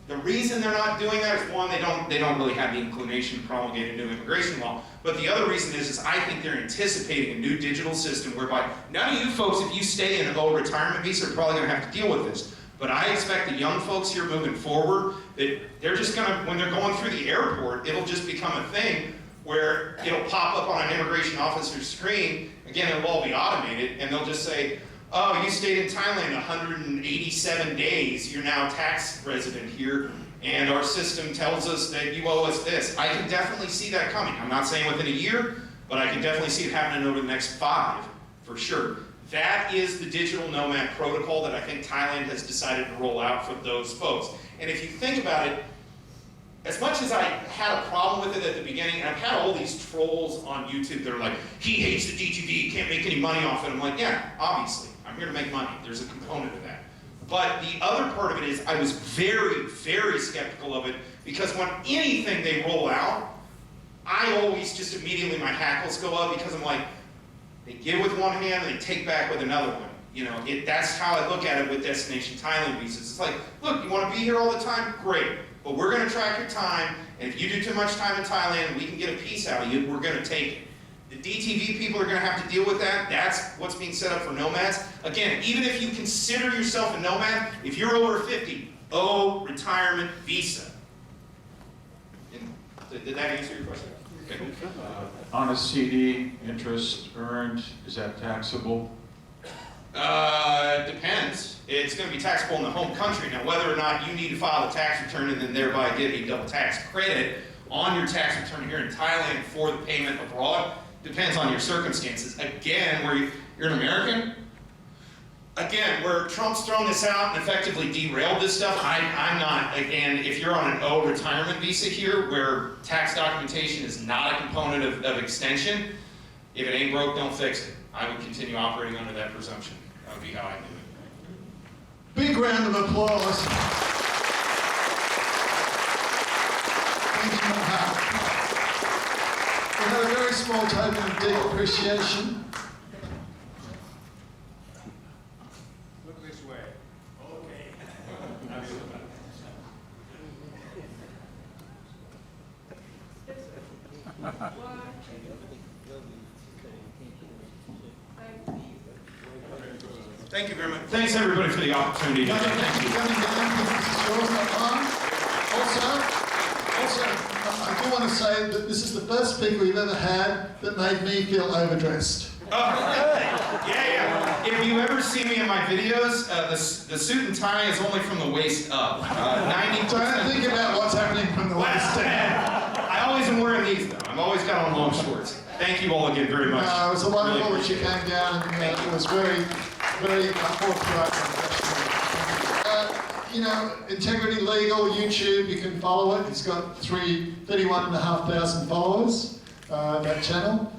The reason they're not doing that is, one, they don't really have the inclination to promulgate a new immigration law. But the other reason is I think they're anticipating a new digital system whereby none of you folks, if you stay in a retirement visa, are probably going to have to deal with this. But I expect the young folks here moving forward that they're just going to, when they're going through the airport, it'll just become a thing where it'll pop up on an immigration officer's screen. Again, it'll all be automated, and they'll just say, oh, you stayed in Thailand 187 days, you're now a tax resident here, and our system tells us that you owe us this. I can definitely see that coming. I'm not saying within a year, but I can definitely see it happening over the next 5, for sure. That is the digital nomad protocol that I think Thailand has decided to roll out for those folks. And if you think about it, as much as I had a problem with it at the beginning, and I've had all these trolls on YouTube that are like, he hates the DTV, can't make any money off it. I'm like, yeah, obviously. I'm here to make money. There's a component of that. But the other part of it is I was very, very skeptical of it because when anything they roll out, I always just immediately, my hackles go up because I'm like, they give with one hand and they take back with another one. You know, that's how I look at it with Destination Thailand visas. It's like, look, you want to be here all the time? Great. but we're going to track your time, and if you do too much time in Thailand and we can get a piece out of you, we're going to take it. The DTV people are going to have to deal with that. That's what's being set up for nomads. Again, even if you consider yourself a nomad, if you're over 50, owe retirement visa. Did that answer your question? Okay. On a CD, interest earned, is that taxable? Depends. It's going to be taxable in the home country. Now, whether or not you need to file a tax return and then thereby get a double tax credit on your tax return here in Thailand for the payment abroad depends on your circumstances. Again, where you're an American, again, where Trump's thrown this out and effectively derailed this stuff, I'm not. Again, if you're on an O retirement visa here, where tax documentation is not a component of extension, if it ain't broke, don't fix it. I would continue operating under that presumption. That would be how I do it. Big round of applause. Benjamin Hart. We have a very small token of deep appreciation. Look this way. Okay. Thank you very much. Thanks everybody for the opportunity today. Thank you for coming down. This is yours, not mine. Also, I do want to say that this is the first speaker we've ever had that made me feel overdressed. Yeah. If you ever see me in my videos, the suit and tie is only from the waist up. 90%. Don't think about what's happening from the waist down. I always am wearing these though. I've always got on long shorts. Thank you all again very much. No, it was wonderful Really that you appreciate came down, and it was very, very forthright and professional. You know, Integrity Legal, YouTube, you can follow it. It's got 31,500 followers, that channel.